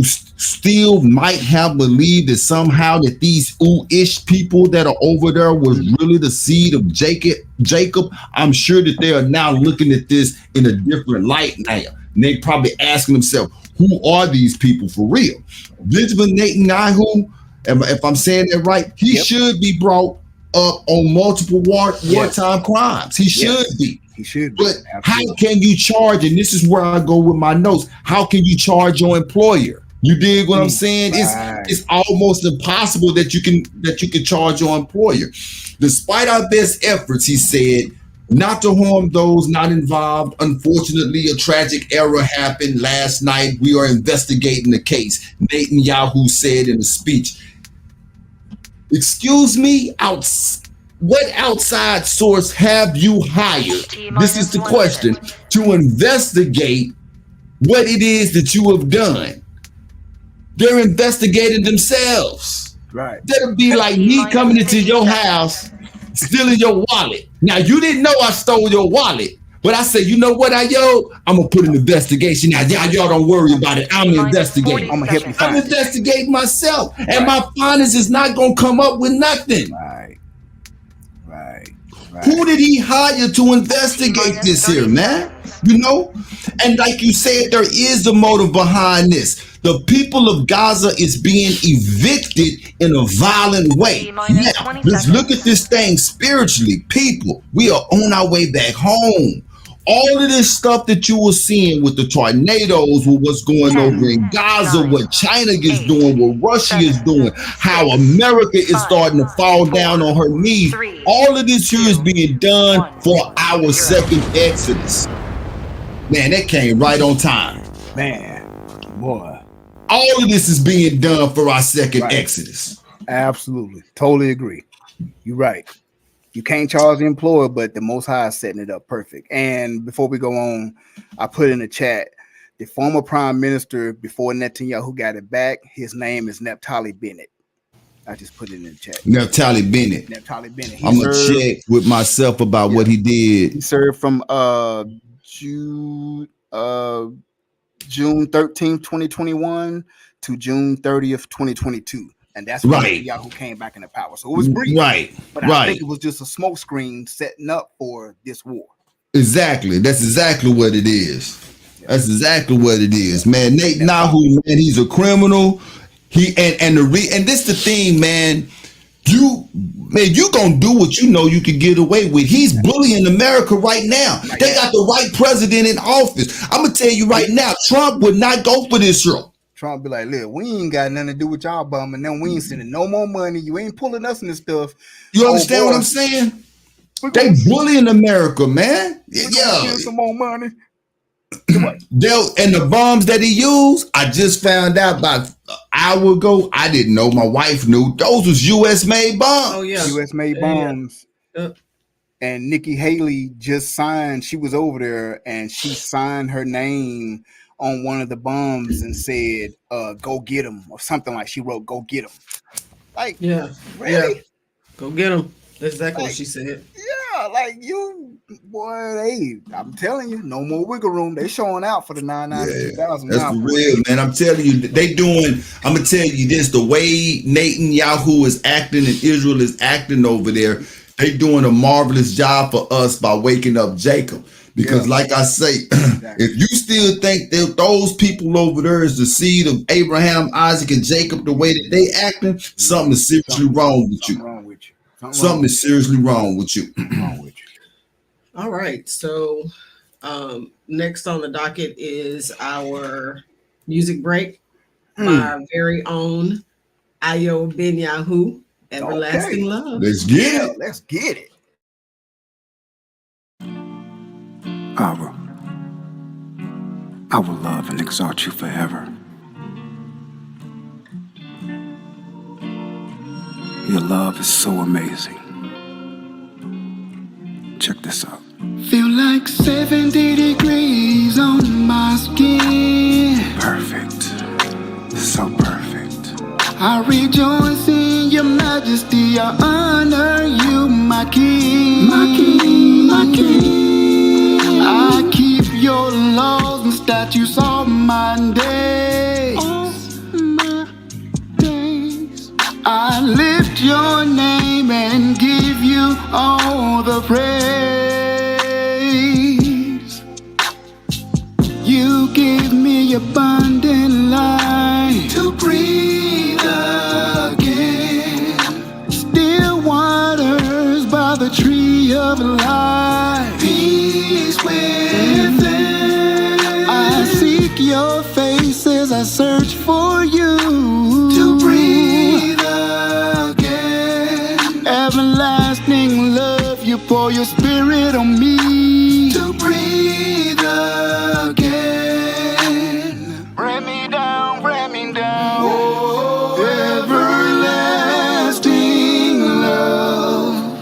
still might have believed that somehow that these ooh-ish people that are over there was really the seed of Jacob, I'm sure that they are now looking at this in a different light now. And they probably asking themselves, who are these people for real? Benjamin Netanyahu, if I'm saying that right, he should be brought up on multiple wartime crimes. He should be. He should be. But how can you charge, and this is where I go with my notes, how can you charge your employer? You dig what I'm saying? It's almost impossible that you can charge your employer. Despite our best efforts, he said, not to harm those not involved. Unfortunately, a tragic error happened last night. We are investigating the case. Netanyahu said in a speech, excuse me, What outside source have you hired? This is the question, to investigate what it is that you have done. They're investigating themselves. Right. That'll be like me coming into your house, stealing your wallet. Now, you didn't know I stole your wallet, but I said, you know what, I'm going to put an investigation. Now, y'all don't worry about it. I'm investigating. I'm gonna help you find I'm it. investigating myself, and my findings is not going to come up with nothing. Right. Who did he hire to investigate this here, man? You know? And like you said, there is a motive behind this. The people of Gaza is being evicted in a violent way. Now, let's look at this thing spiritually. People, we are on our way back home. All of this stuff that you were seeing with the tornadoes, with what's going over in Gaza, what China is doing, what Russia is doing, how America is starting to fall down on her knees. All of this here is being done for our second Exodus. Man, that came right on time. Man, boy. All of this is being done for our second Exodus. Absolutely. Totally agree. You're right. You can't charge the employer, but the Most High is setting it up perfect. And before we go on, I put in the chat, the former prime minister before Netanyahu got it back, his name is Naphtali Bennett. I just put it in the chat. Naphtali Bennett. I'm going to check with myself about what he did. He served from June 13th, 2021 to June 30th, 2022. And that's when Netanyahu came back into power. So it was brief. But I think it was just a smokescreen setting up for this war. Exactly. That's exactly what it is. That's exactly what it is, man. Netanyahu, man, he's a criminal. And this the thing, man. You gonna do what you know you can get away with. He's bullying America right now. They got the right president in office. I'm gonna tell you right now, Trump would not go for this show. Trump be like, look, we ain't got nothing to do with y'all bum, and then we ain't sending no more money. You ain't pulling us in this stuff. You understand what I'm saying? They bullying America, man. Yeah, some more money. And the bombs that he used, I just found out about an hour ago. I didn't know. My wife knew. Those was U.S. made bombs. Oh yeah, U.S. made bombs. And Nikki Haley just signed. She was over there, and she signed her name on one of the bombs and said, "Go get him," or something like. She wrote, "Go get him." Like, really? Go get him. That's exactly what she said. Yeah, like you, boy. I'm telling you, no more wiggle room. They showing out for the 992,000. That's for real, man. I'm telling you, they doing. I'm gonna tell you this: the way Netanyahu is acting and Israel is acting over there, they doing a marvelous job for us by waking up Jacob. Because, like I say, if you still think that those people over there is the seed of Abraham, Isaac, and Jacob, the way that they acting, something is seriously wrong with you. Something is seriously wrong with you. All right. So next on the docket is our music break. My very own Ayo Benyahu, Everlasting Love. Let's get it. Let's get it. Abba, I will love and exalt you forever. Your love is so amazing. Check this out. Feel like 70 degrees on my skin. Perfect. So perfect. I rejoice in your majesty. I honor you, my king. My king. My king. I keep your laws and statutes all my days. All my days. I lift your name and give you all the praise. You give me abundant life to breathe again. Still waters by the tree of life. Peace within. I seek your face as I search for you to breathe again. Everlasting love, you pour your spirit on me to breathe again. Bring me down, bring me down. Oh, everlasting love.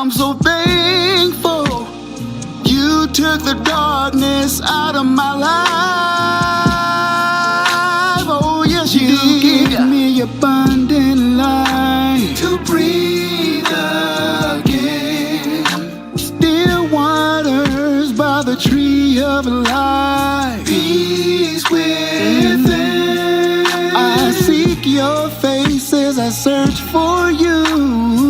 I'm so thankful you took the darkness out of my life. Oh, yes, you gave me abundant life to breathe again. Still waters by the tree of life. Peace within. I seek your face as I search for you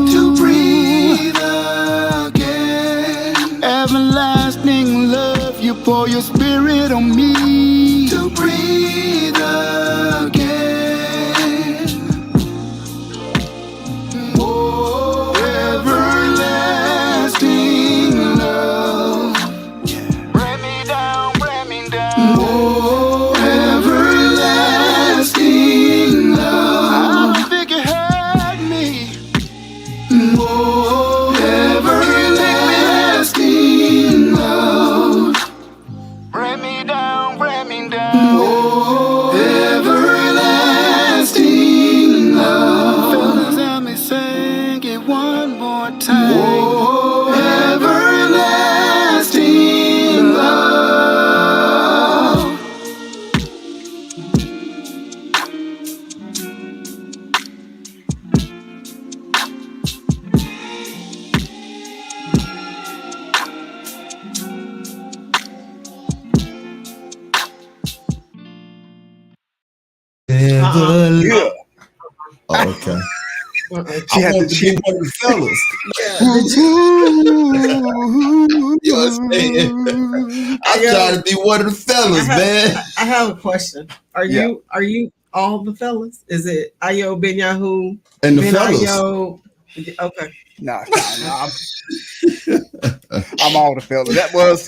to breathe again. Everlasting love, you pour your spirit on me to breathe again. Oh, everlasting love. Bring me down, bring me down. Oh, everlasting love. I don't think you heard me. Oh, everlasting love. Bring me down, bring me down. Oh, everlasting love. Fellas, let me sing it one more time. Oh, everlasting love. Yeah. Oh, okay. She I had wanted to to be one of the fellas. You know what I'm saying? I'm trying to be one of the fellas, man. I have a question. Are you all the fellas? Is it Ayo, Ben Yahoo, And the Ben fellas. Ayo? Okay. Nah. I'm all the fellas. That was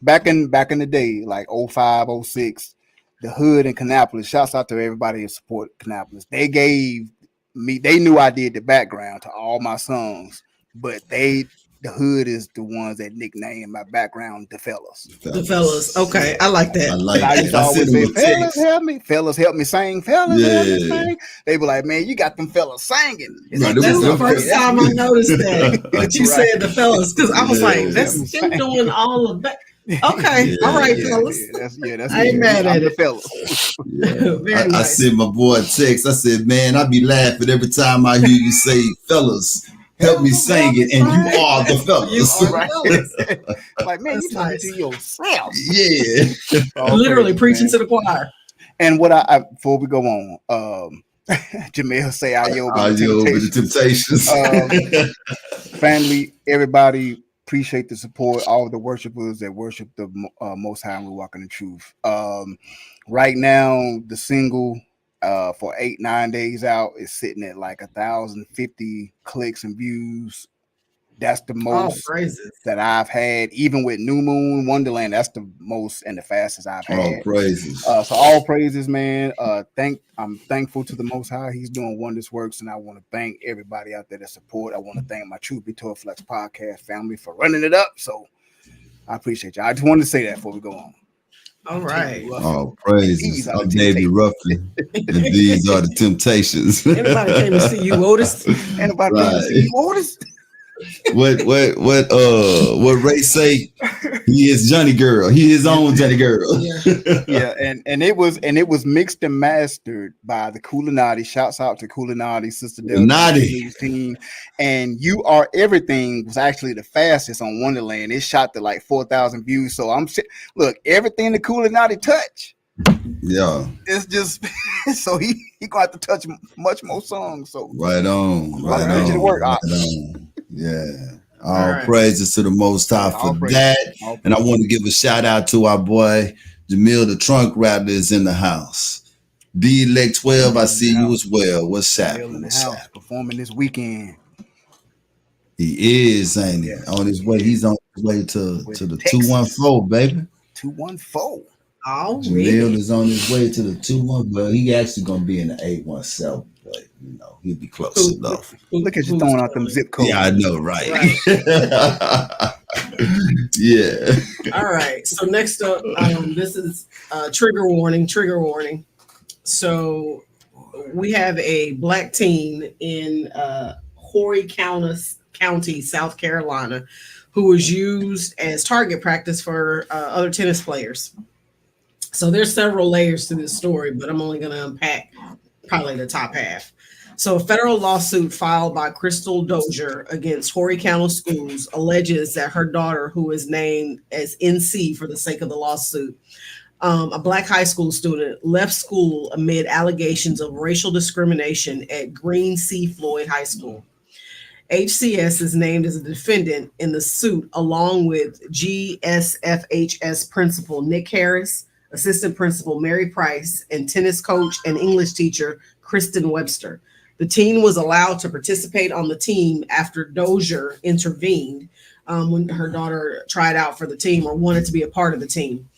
back in the day, like 05, 06, the hood in Kannapolis. Shouts out to everybody who support Kannapolis. They gave me, they knew I did the background to all my songs, but the hood is the ones that nicknamed my background the fellas. The fellas. Okay, I like that. I like I used to that. I always sent say, him a fellas text. help me. Fellas help me sing. Fellas help me Yeah. sing. They be like, man, you got them fellas singing. Right, That's the them first fellas. time I noticed that you Right. said the fellas, because I was Yeah. like, that's him doing all of that. Okay, Yeah, all right, yeah. fellas. That's I ain't mad I'm at the it. fellas. Yeah. Very I nice. sent my boy a text. I said, man, I be laughing every time I hear you say, fellas, help me sing it, and you are the fellas. You are Right. the fellas. Like, man, That's you talking nice. to yourself. Yeah. Literally preaching to the choir. And what I before we go on, Jamil say I yo Are you over the Temptations? Family, everybody, appreciate the support. All the worshipers that worship the Most High and we walk in the truth. Right now, the single for 8-9 days out is sitting at like 1,050 clicks and views. That's the most praises that I've had, even with New Moon Wonderland. That's the most and the fastest I've had. All praises. So all praises, man. I'm thankful to the Most High. He's doing wondrous works, and I want to thank everybody out there that support. I want to thank my Truth Be Told Flex podcast family for running it up. So I appreciate you. I just wanted to say that before we go on. All right. All praises. I'm David Ruffin, and these are the Temptations. Anybody came to see you, Otis? Anybody came to see you, Otis? What Ray say? He is Johnny Girl. He his own Johnny Girl. Yeah, and it was mixed and mastered by the Coolinati. Shouts out to Coolinati, Sister Delta team. And You Are Everything was actually the fastest on Wonderland. It shot to like 4,000 views. So look, everything the Coolinati touch. Yeah, it's just so he gonna have to touch much more songs. So right on. Yeah. All praises to the Most High for that. And I want to give a shout out to our boy Jamil, the Trunk Rattler, is in the house. D-Elect 12, I see you as well. What's happening? Performing this weekend. He is, ain't he? On his way. He's on his way to the 214, baby. 214. Oh, Jamil is on his way to the 214. Well, he actually gonna be in the 817, but you know, he'll be close enough. Look at you throwing out them zip codes. Yeah, I know, right? Yeah. All right. So next up, this is trigger warning. So we have a black teen in Horry County, South Carolina, who was used as target practice for other tennis players. So there's several layers to this story, but I'm only going to unpack probably the top half. So a federal lawsuit filed by Crystal Dozier against Horry County Schools alleges that her daughter, who is named as NC for the sake of the lawsuit, a black high school student, left school amid allegations of racial discrimination at Green C. Floyd High School. HCS is named as a defendant in the suit, along with GSFHS principal Nick Harris, assistant principal Mary Price, and tennis coach and English teacher Kristen Webster. The teen was allowed to participate on the team after Dozier intervened when her daughter tried out for the team or wanted to be a part of the team.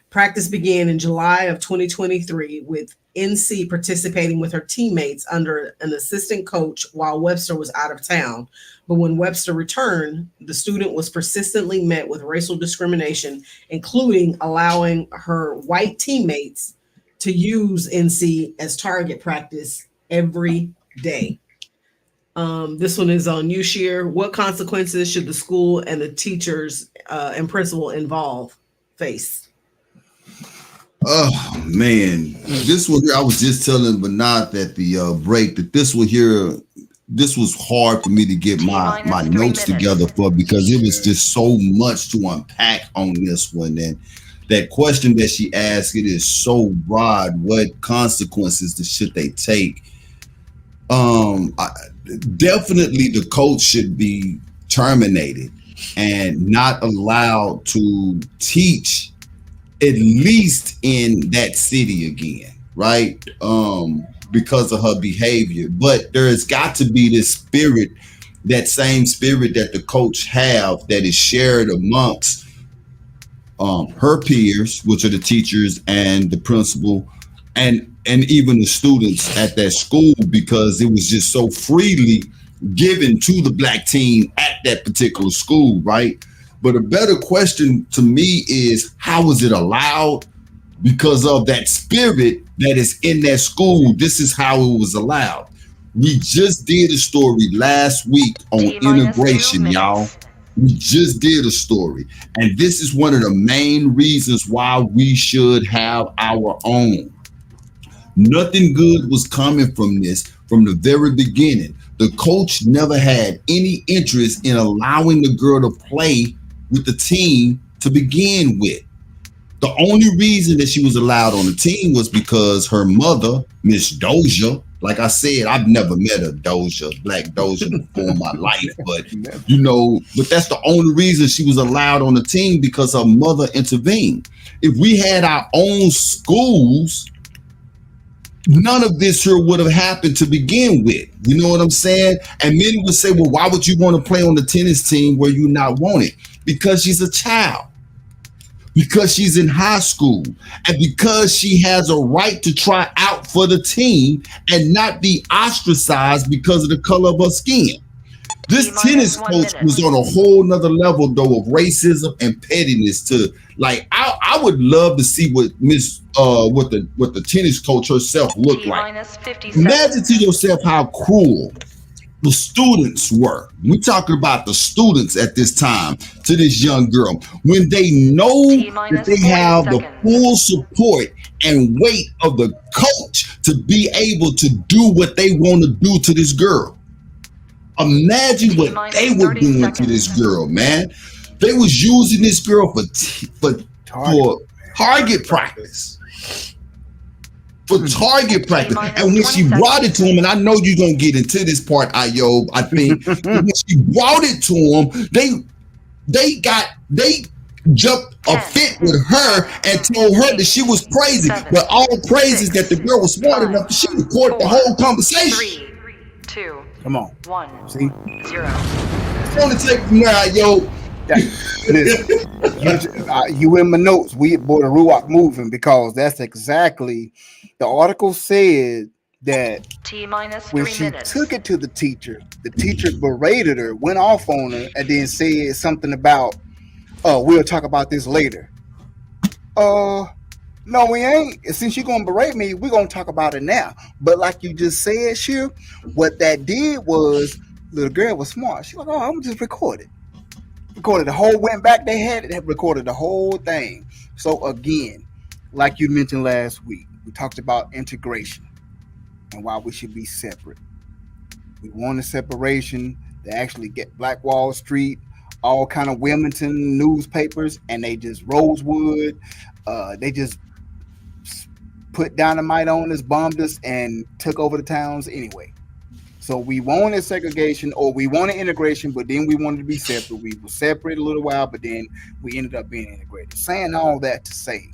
Practice began in July of 2023 with NC participating with her teammates under an assistant coach while Webster was out of town. But when Webster returned, the student was persistently met with racial discrimination, including allowing her white teammates to use NC as target practice every day. This one is on you, Sheer. What consequences should the school and the teachers and principal involved face? Oh man, this one here, I was just telling Bernard at the break that this one here, this was hard for me to get my notes together for, because it was just so much to unpack on this one. And that question that she asked, it is so broad. What consequences should they take? Definitely the coach should be terminated and not allowed to teach at least in that city again, right? Because of her behavior. But there has got to be this spirit, that same spirit that the coach have, that is shared amongst her peers, which are the teachers and the principal, and even the students at that school, because it was just so freely given to the black team at that particular school, right? But a better question to me is, how was it allowed? Because of that spirit that is in that school, this is how it was allowed. We just did a story last week on integration, y'all. We just did a story. And this is one of the main reasons why we should have our own. Nothing good was coming from this from the very beginning. The coach never had any interest in allowing the girl to play with the team to begin with. The only reason that she was allowed on the team was because her mother, Miss Dozier, like I said, I've never met a Dozier, black Dozier before in my life, but but that's the only reason she was allowed on the team, because her mother intervened. If we had our own schools, none of this here would have happened to begin with. You know what I'm saying? And many would say, well, why would you want to play on the tennis team where you not wanted? Because she's a child, because she's in high school, and because she has a right to try out for the team and not be ostracized because of the color of her skin. This tennis coach was on a whole nother level, though, of racism and pettiness. To like, I would love to see what what the tennis coach herself looked like. Imagine to yourself how cruel the students were. We're talking about the students at this time to this young girl, when they know that they have the full support and weight of the coach to be able to do what they want to do to this girl. Imagine what they were doing to this girl, man. They was using this girl for target practice. For target practice. And when she brought it to him, and I know you're gonna get into this part, Ayob, I think. When she brought it to him, they jumped a fit with her and told her that she was crazy. But all praises that the girl was smart enough that she recorded the whole conversation. 3, 2, Come on. 1, See? 0. It's gonna take from there, Ayob. You in my notes. We bought the Ruach moving, because that's exactly the article said that when she took it to the teacher berated her, went off on her, and then said something about, we'll talk about this later. No, we ain't. Since you're gonna berate me, we're gonna talk about it now. But like you just said, Shir, what that did was Little girl was smart. She like, oh, I'm just record it. Recorded the whole, went back, they had it, recorded the whole thing. So again, like you mentioned last week, we talked about integration and why we should be separate. We want a separation. They actually get Black Wall Street, all kind of Wilmington newspapers, and they just Rosewood. They just put dynamite on us, bombed us, and took over the towns anyway. So we wanted segregation, or we wanted integration, but then we wanted to be separate. We were separate a little while, but then we ended up being integrated. Saying all that to say,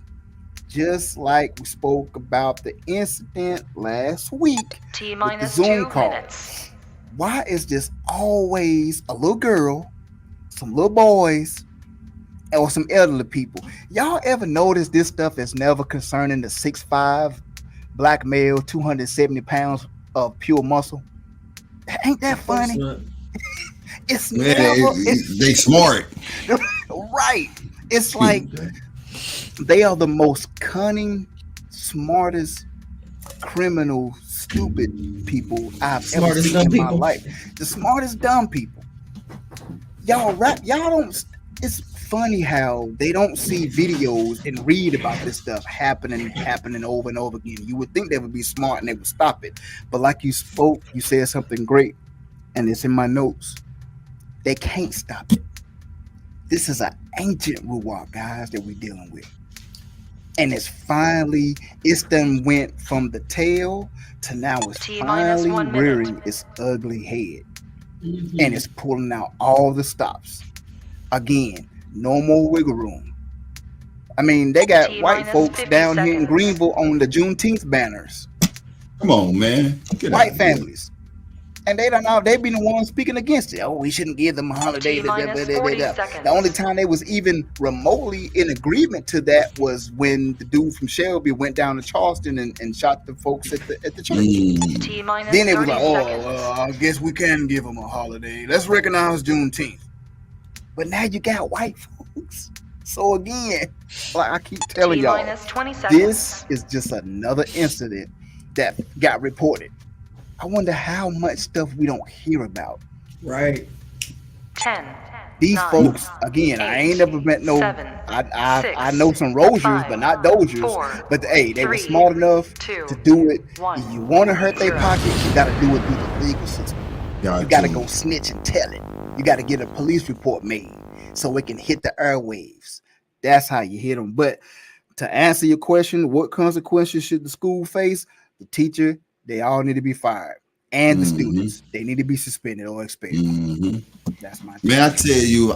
just like we spoke about the incident last week T with the minus Zoom 2 call, minutes. why is this always a little girl, some little boys, or some elderly people? Y'all ever notice this stuff is never concerning the 6'5" black male, 270 pounds of pure muscle? Ain't that funny? It's Man, never. they smart. Right. It's like they are the most cunning, smartest, criminal, stupid people I've ever Smartest seen dumb in my people. life. The smartest dumb people. Y'all don't. It's funny how they don't see videos and read about this stuff happening over and over again. You would think they would be smart and they would stop it. But like you said something great, and it's in my notes. They can't stop it. This is an ancient ruwak, guys, that we're dealing with. And it's done went from the tail to now it's T minus finally 1 minute. rearing its ugly head. And it's pulling out all the stops. Again, no more wiggle room. I mean, they got T white minus folks 50 down here in seconds. Greenville on the Juneteenth banners. Come on, man. Get White out of here. families. And they don't know, they be the ones speaking against it. Oh, we shouldn't give them a holiday. T minus 40 seconds. The only time they was even remotely in agreement to that was when the dude from Shelby went down to Charleston and shot the folks at the church. T minus Then it 30 was like, seconds. I guess we can give them a holiday. Let's recognize Juneteenth. But now you got white folks. So again, like I keep telling T y'all, minus 20 seconds. this is just another incident that got reported. I wonder how much stuff we don't hear about. Right. 10. These 9, folks, again, I ain't never met no. 7, I know some Rosiers, 5, but not Doziers. 4, But hey, they were 3, smart enough 2, to do it. 1, If you want to hurt their 0. pocket, you got to do it through the legal system. You got to go snitch and tell it. You got to get a police report made so it can hit the airwaves. That's how you hit them. But to answer your question, what consequences should the school face? The teacher, they all need to be fired. And the students, they need to be suspended or expelled. That's my Man, I tell you,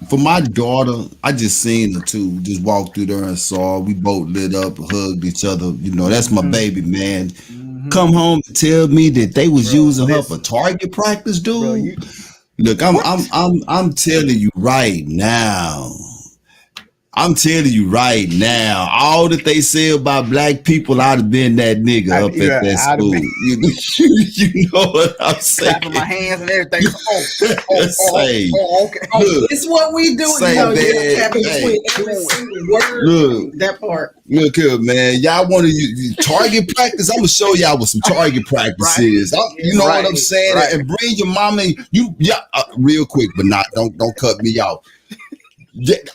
for my daughter, I just seen her too. Just walked through there and saw her. We both lit up, hugged each other. You know, that's my baby, man. Come home and tell me that they was using her for target practice, dude. Look, I'm telling you right now. I'm telling you right now, all that they say about black people, I'd have been that nigga up at that school. You know what I'm saying? Clapping my hands and everything. Say, okay. look, It's what we do. say, You know, man, you tap in hey, between every single word. look, That part. look here, man. Y'all want to target practice? I'm gonna show y'all what some target practice is. You know what I'm saying? Right. And bring your mama. Real quick, but don't cut me off.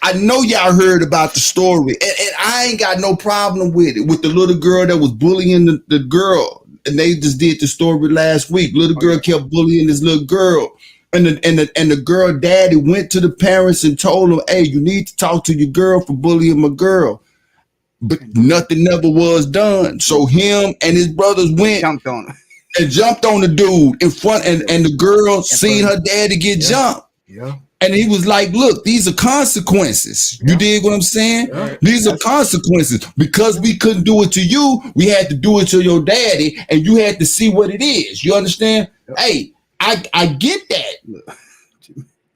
I know y'all heard about the story, and I ain't got no problem with it. With the little girl that was bullying the girl, and they just did the story last week. Little girl kept bullying this little girl, and the girl daddy went to the parents and told them, "Hey, you need to talk to your girl for bullying my girl." But nothing never was done. So him and his brothers went Jumped on her. and jumped on the dude in front, and the girl seen her daddy get jumped. Yeah. And he was like, look, these are consequences. You dig what I'm saying? Yeah. These are consequences. Because we couldn't do it to you, we had to do it to your daddy, and you had to see what it is. You understand? Yep. Hey, I get that.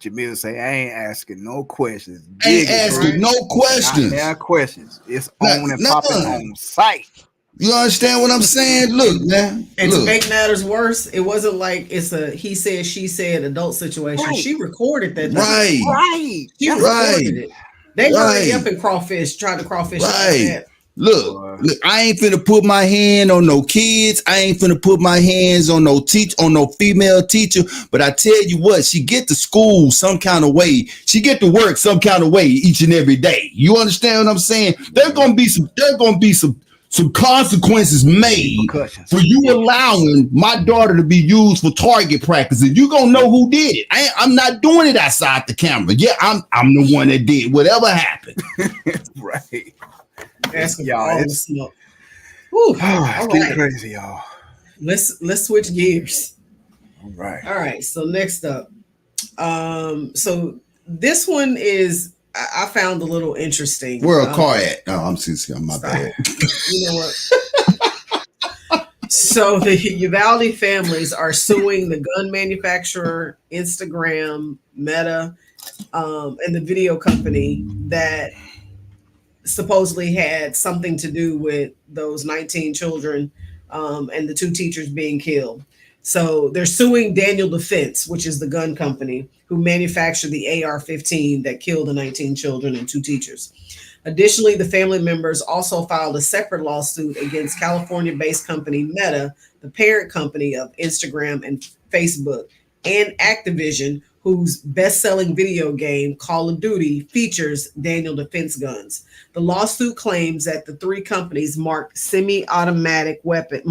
Jamil say, I ain't asking no questions. Ain't asking no questions. Not questions. It's on and popping on sight. You understand what I'm saying? Look, man. And to make matters worse, it wasn't like it's a he said, she said adult situation. Right. She recorded that. Right. She recorded it. They hurried up and tried to crawfish. Right. Look, I ain't finna put my hand on no kids. I ain't finna put my hands on no female teacher. But I tell you what, she get to school some kind of way. She get to work some kind of way each and every day. You understand what I'm saying? There's gonna be some consequences made for you allowing my daughter to be used for target practice, and you gonna know who did it. I'm not doing it outside the camera. Yeah, I'm the one that did whatever happened. Right. Asking Y'all, for all the it's smoke. Whew. it's All getting right. crazy, y'all. Let's switch gears. All right. All right. So next up, so this one is I found a little interesting. Where a car at? Oh, I'm my bad. You know what? So the Uvalde families are suing the gun manufacturer, Instagram, Meta, and the video company that supposedly had something to do with those 19 children and the 2 teachers being killed. So they're suing Daniel Defense, which is the gun company who manufactured the AR-15 that killed the 19 children and 2 teachers. Additionally, the family members also filed a separate lawsuit against California-based company Meta, the parent company of Instagram and Facebook, and Activision, whose best-selling video game, Call of Duty, features Daniel Defense guns. The lawsuit claims that the 3 companies marketed semi-automatic weapons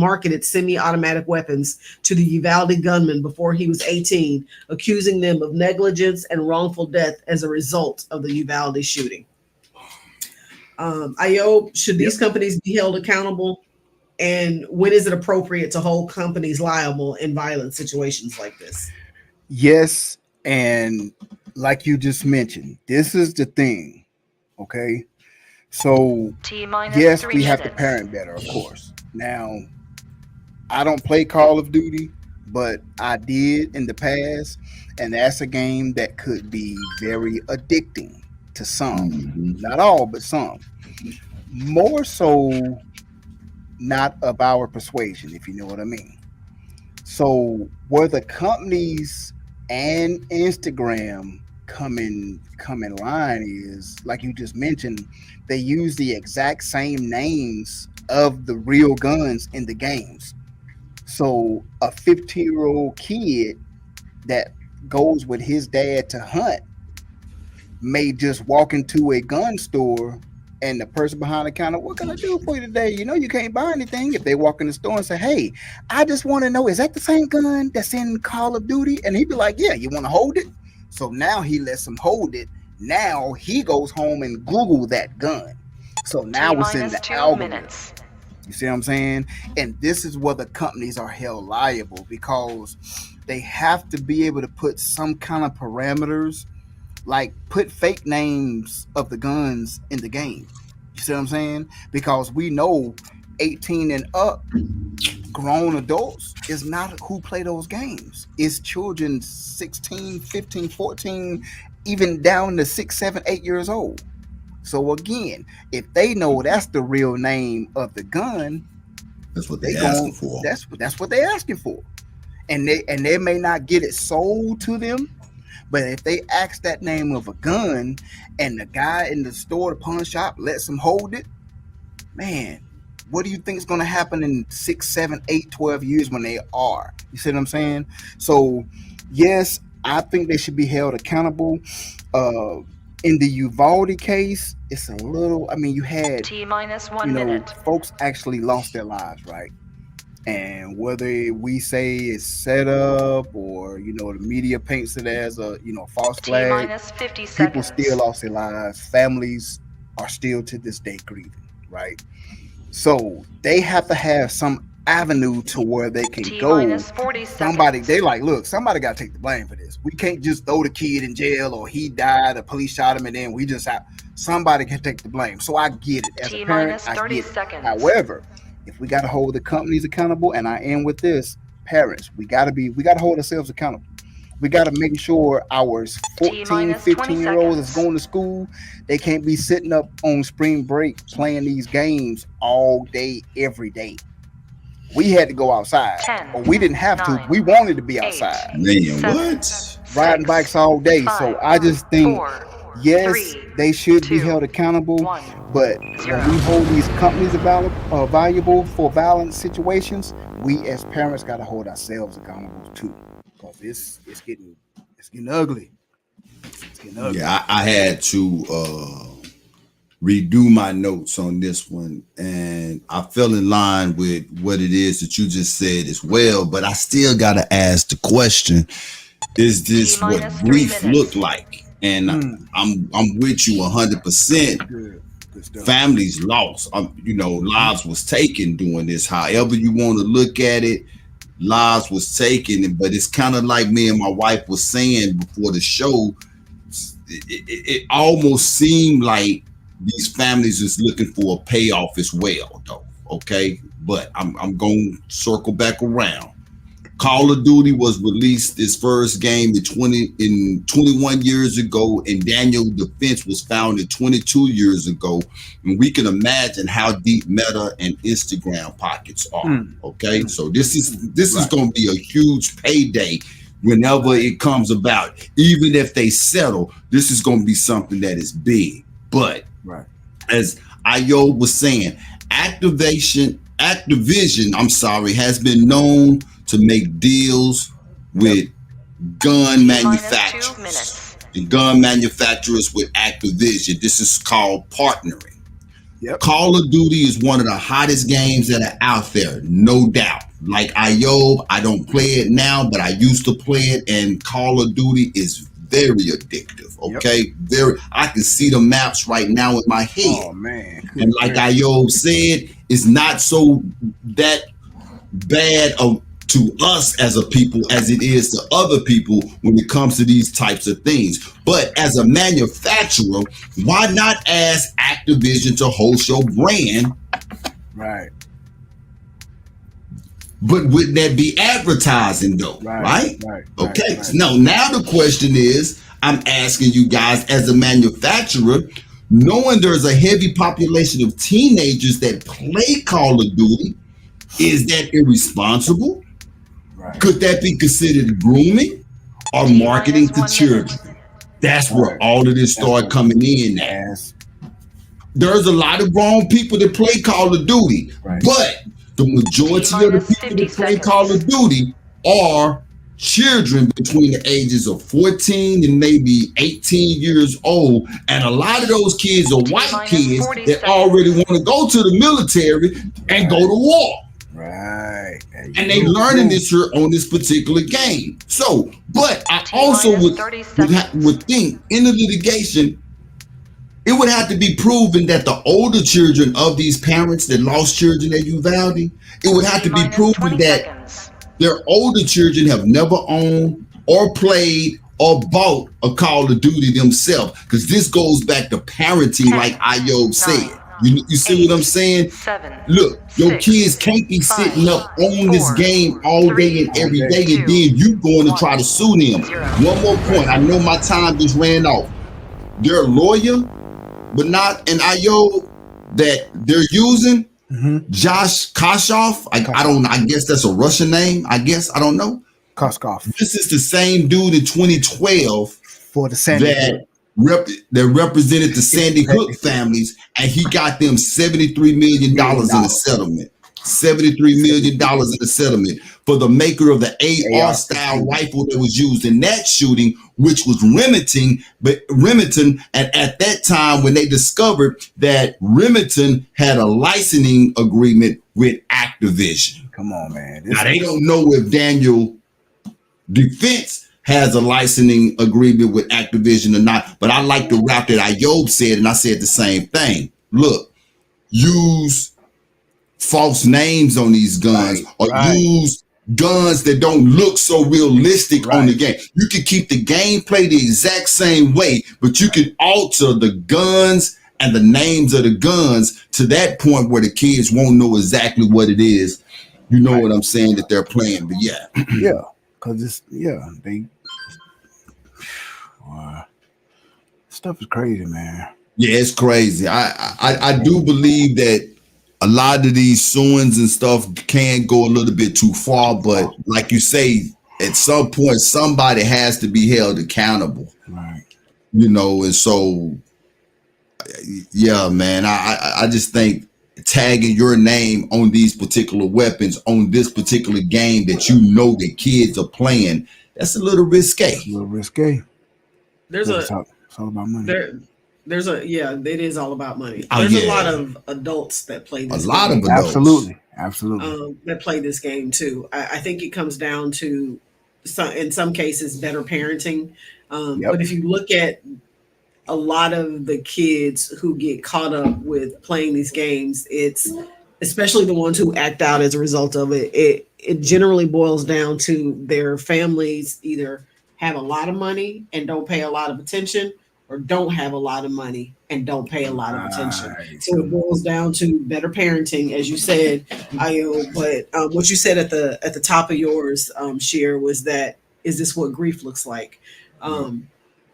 to the Uvalde gunman before he was 18, accusing them of negligence and wrongful death as a result of the Uvalde shooting. Ayo, should these companies be held accountable? And when is it appropriate to hold companies liable in violent situations like this? Yes, and like you just mentioned, this is the thing. Okay. So yes, we have to parent better, of course. Now, I don't play Call of Duty, but I did in the past, and that's a game that could be very addicting to some. Not all, but some. More so not of our persuasion, if you know what I mean. So where the companies and Instagram come in line is, like you just mentioned, they use the exact same names of the real guns in the games. So a 15-year-old kid that goes with his dad to hunt may just walk into a gun store, and the person behind the counter, what can I do for you today? You know, you can't buy anything. If they walk in the store and say, hey, I just want to know, is that the same gun that's in Call of Duty? And he'd be like, yeah, you want to hold it? So now he lets him hold it. Now he goes home and Google that gun. So now it's in the algorithm. You see what I'm saying? And this is where the companies are held liable, because they have to be able to put some kind of parameters, like put fake names of the guns in the game. You see what I'm saying? Because we know 18 and up grown adults is not who play those games. It's children 16, 15, 14, even down to 6, 7, 8 years old. So again, if they know that's the real name of the gun, that's what they're asking for. That's what they're asking for. And they may not get it sold to them, but if they ask that name of a gun and the guy in the store, the pawn shop, lets them hold it, man, what do you think is going to happen in 6, 7, 8, 12 years when they are? You see what I'm saying? So, yes, I think they should be held accountable. In the Uvalde case, it's a little, I mean, you had, T-1 minute. folks actually lost their lives, right? And whether we say it's set up or, the media paints it as a, false flag, T-50 people seconds. still lost their lives. Families are still to this day grieving, right? So they have to have some avenue to where they can go. 40 Somebody, seconds. they like, look, somebody got to take the blame for this. We can't just throw the kid in jail or he died, the police shot him, and then we just have, somebody can take the blame. So I get it. As a parent, I 30 get it. seconds. However, if we got to hold the companies accountable, and I end with this, parents, we got to hold ourselves accountable. We got to make sure our 14, 15-year-olds is going to school. They can't be sitting up on spring break playing these games all day, every day. We had to go outside, 10, or we didn't have 9, to. We wanted to be outside. 8, Man, 7, what? Riding 6, bikes all day. 5, So I just think 4, Yes, 3, they should be 2, held accountable, 1, but 0. when we hold these companies valuable for violent situations, we as parents got to hold ourselves accountable too, because it's getting ugly. It's getting ugly. Yeah, I had to redo my notes on this one, and I fell in line with what it is that you just said as well. But I still got to ask the question: is this what T-minus 3 grief minutes. look like? And I'm with you 100%. Good stuff. Families lost, lives was taken doing this. However you want to look at it, lives was taken. But it's kind of like me and my wife was saying before the show. It almost seemed like these families is looking for a payoff as well, though. Okay, but I'm going to circle back around. Call of Duty was released its first game in 21 years ago, and Daniel Defense was founded 22 years ago. And we can imagine how deep Meta and Instagram pockets are. Okay, so this is going to be a huge payday whenever it comes about. Even if they settle, this is going to be something that is big. But as Ayo was saying, Activision, has been known to make deals with gun manufacturers. And gun manufacturers with Activision. This is called partnering. Call of Duty is one of the hottest games that are out there, no doubt. Like Ayob, I don't play it now, but I used to play it, and Call of Duty is very addictive. Okay, I can see the maps right now in my head. Oh man! And like Ayob said, it's not so that bad to us as a people as it is to other people when it comes to these types of things. But as a manufacturer, why not ask Activision to host your brand? Right. But wouldn't that be advertising though? Right. Okay. Now the question is, I'm asking you guys as a manufacturer, knowing there's a heavy population of teenagers that play Call of Duty, is that irresponsible? Could that be considered grooming or marketing to children? That's where all of this started coming in at. There's a lot of grown people that play Call of Duty, but the majority of the people that play Call of Duty are children between the ages of 14 and maybe 18 years old. And a lot of those kids are white kids that already want to go to the military and go to war. And they learning this here on this particular game. So, but I also would think in the litigation, it would have to be proven that the older children of these parents that lost children at Uvalde, it would have to be proven that their older children have never owned or played or bought a Call of Duty themselves. Because this goes back to parenting, like Ayob said. You see what I'm saying? Look, your kids can't be sitting up on this game all day and every day, and then you going to try to sue them. One more point. I know my time just ran off. Their lawyer, but not an Ayo that they're using, Josh Koshov. I guess that's a Russian name. I don't know. Koskov. This is the same dude in 2012 for the Sandy that represented the Sandy Hook families, and he got them $73 million in a settlement. $73 million in a settlement for the maker of the AR style rifle that was used in that shooting, which was Remington. And at that time, when they discovered that Remington had a licensing agreement with Activision. Come on, man. Now they don't know if Daniel Defense has a licensing agreement with Activision or not, but I like the rap that Ayob said, and I said the same thing. Look, use false names on these guns, or use guns that don't look so realistic on the game. You can keep the gameplay the exact same way, but you can alter the guns and the names of the guns to that point where the kids won't know exactly what it is. You know what I'm saying, that they're playing, but yeah, because it's they stuff is crazy, man. Yeah, it's crazy. I do believe that a lot of these suings and stuff can go a little bit too far, but like you say, at some point somebody has to be held accountable. You know, and so yeah, man, I just think tagging your name on these particular weapons on this particular game that you know that kids are playing, that's a little risque. It's a little risque. There's It's a all about money. there's a yeah, it is all about money. Oh, There's a yeah. lot of adults that play A this lot game. of adults. Absolutely. That play this game too. I think it comes down to in some cases better parenting. Yep. But if you look at a lot of the kids who get caught up with playing these games, it's especially the ones who act out as a result of it. It generally boils down to their families either have a lot of money and don't pay a lot of attention, or don't have a lot of money and don't pay a lot of attention. Right. So it boils down to better parenting, as you said, Io. But what you said at the top of yours, Sheer, was that is this what grief looks like?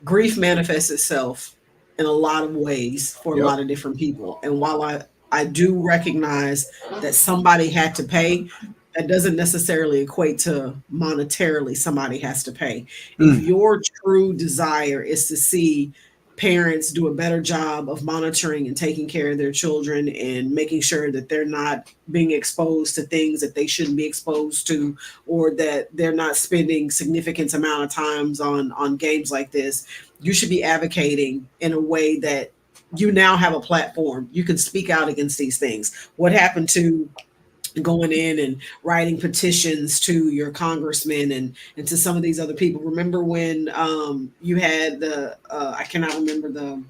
Grief manifests itself in a lot of ways for a lot of different people. And while I do recognize that somebody had to pay, that doesn't necessarily equate to monetarily somebody has to pay. If your true desire is to see parents do a better job of monitoring and taking care of their children and making sure that they're not being exposed to things that they shouldn't be exposed to, or that they're not spending significant amount of times on games like this, you should be advocating in a way that you now have a platform. You can speak out against these things. What happened to going in and writing petitions to your congressmen and to some of these other people? Remember when you had the I cannot remember the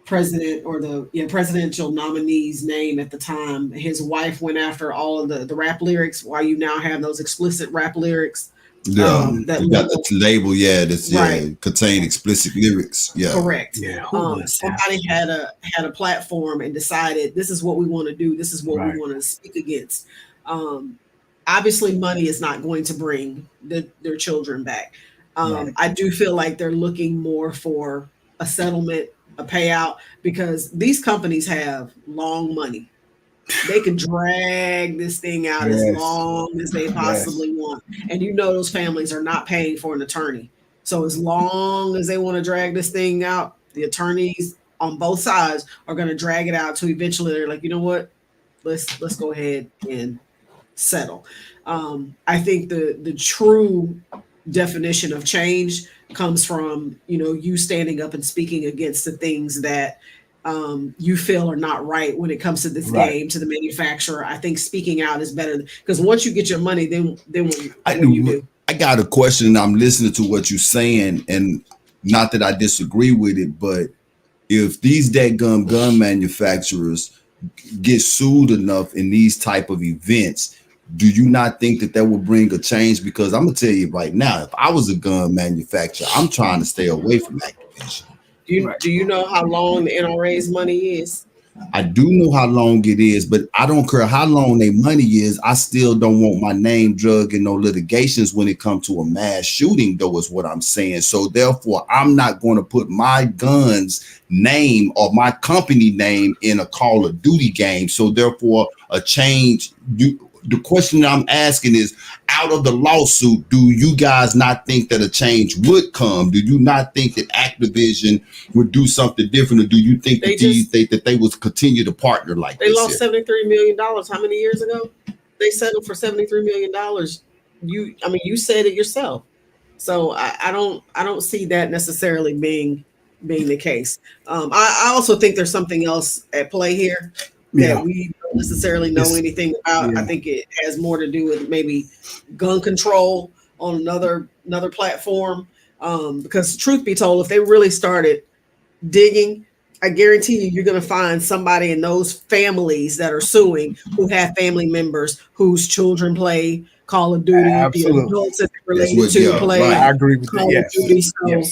president or the presidential nominee's name at the time. His wife went after all of the rap lyrics. Why you now have those explicit rap lyrics? That you got the label, that's right. Contain explicit lyrics. Yeah, correct. Yeah, somebody had a platform and decided this is what we want to do. This is what we want to speak against. Obviously, money is not going to bring their children back. I do feel like they're looking more for a settlement, a payout, because these companies have long money. They can drag this thing out as long as they possibly want. And those families are not paying for an attorney. So as long as they want to drag this thing out, the attorneys on both sides are going to drag it out to eventually they're like, you know what? Let's go ahead and settle. I think the true definition of change comes from, you standing up and speaking against the things that you feel are not right when it comes to this game, to the manufacturer. I think speaking out is better, because once you get your money, then what do you do? I got a question, and I'm listening to what you're saying, and not that I disagree with it, but if these dadgum gun manufacturers get sued enough in these type of events, do you not think that will bring a change? Because I'm gonna tell you right now, if I was a gun manufacturer, I'm trying to stay away from Activision. Do you know how long the NRA's money is? I do know how long it is, but I don't care how long their money is. I still don't want my name drug in no litigations when it comes to a mass shooting, though, is what I'm saying. So therefore, I'm not going to put my gun's name or my company name in a Call of Duty game. So therefore, a change. The question that I'm asking is, out of the lawsuit, do you guys not think that a change would come? Do you not think that Activision would do something different, or do you think that they would continue to partner like they this? They lost $73 million. How many years ago? They settled for $73 million. You said it yourself. So I don't see that necessarily being the case. I also think there's something else at play here that we don't necessarily know anything about. I think it has more to do with maybe gun control on another platform. Because truth be told, if they really started digging, I guarantee you're going to find somebody in those families that are suing who have family members whose children play Call of Duty. Absolutely. The adults that they're related to play I agree with Call of Duty. So,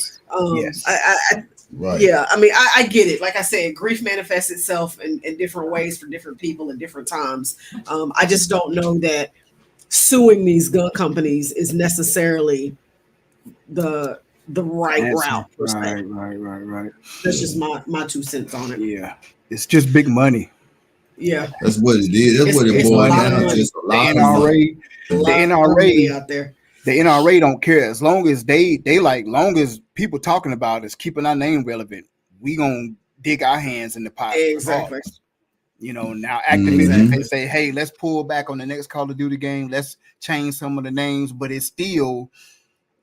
Right. Yeah, I mean, I get it. Like I said, grief manifests itself in different ways for different people at different times. I just don't know that suing these gun companies is necessarily the right route. Right. That's just my 2 cents on it. Yeah, it's just big money. Yeah, that's what it is. That's what it boils down to. It's a lot of money. The NRA out there. The NRA don't care as long as they like long as people talking about is keeping our name relevant. We gonna dig our hands in the pot Exactly. regardless. You know, now activists Mhm. they say, hey, let's pull back on the next Call of Duty game. Let's change some of the names, but it's still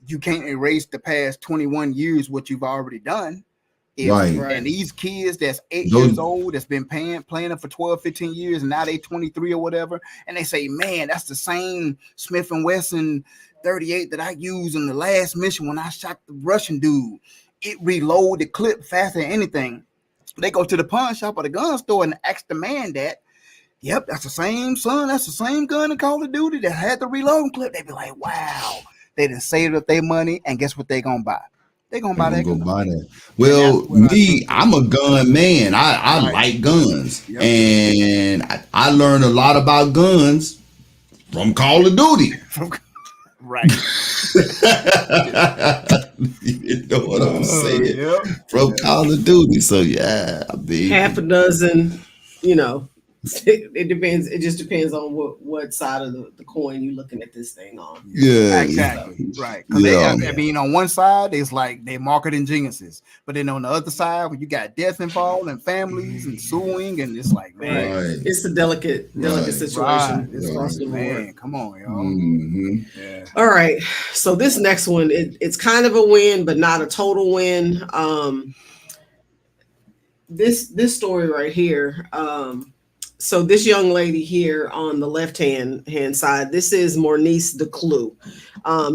you can't erase the past 21 years what you've already done. If Right. and these kids that's 8 Those- years old that's been playing them for 12, 15 years, and now they 23 or whatever, and they say, man, that's the same Smith and Wesson 38 that I used in the last mission when I shot the Russian dude. It reload the clip faster than anything. They go to the pawn shop or the gun store and ask the man that. Yep, that's the same son. That's the same gun in Call of Duty that had the reload clip. They be like, wow. They done saved up their money, and guess what they gonna buy? They gonna buy that go gun. buy that. Well, me, I'm a gun man. I Right. like guns, Yep. and I learned a lot about guns from Call of Duty. Right. You know what I'm saying? Yep. From Call of Duty. So yeah, I mean, Half a dozen, you know. It depends. It just depends on what side of the coin you're looking at this thing on. yeah, Exactly. Right. 'Cause Yeah. I mean, on one side, it's like they marketing geniuses. But then on the other side, when you got death involved and families and suing, and it's like, man, Right. It's a delicate Right. situation. Right. It's across the board. Man, come on, y'all. Mhm. Yeah. All right. So this next one, it's kind of a win, but not a total win. This story right here. So this young lady here on the left hand side, this is Mornice DeClue.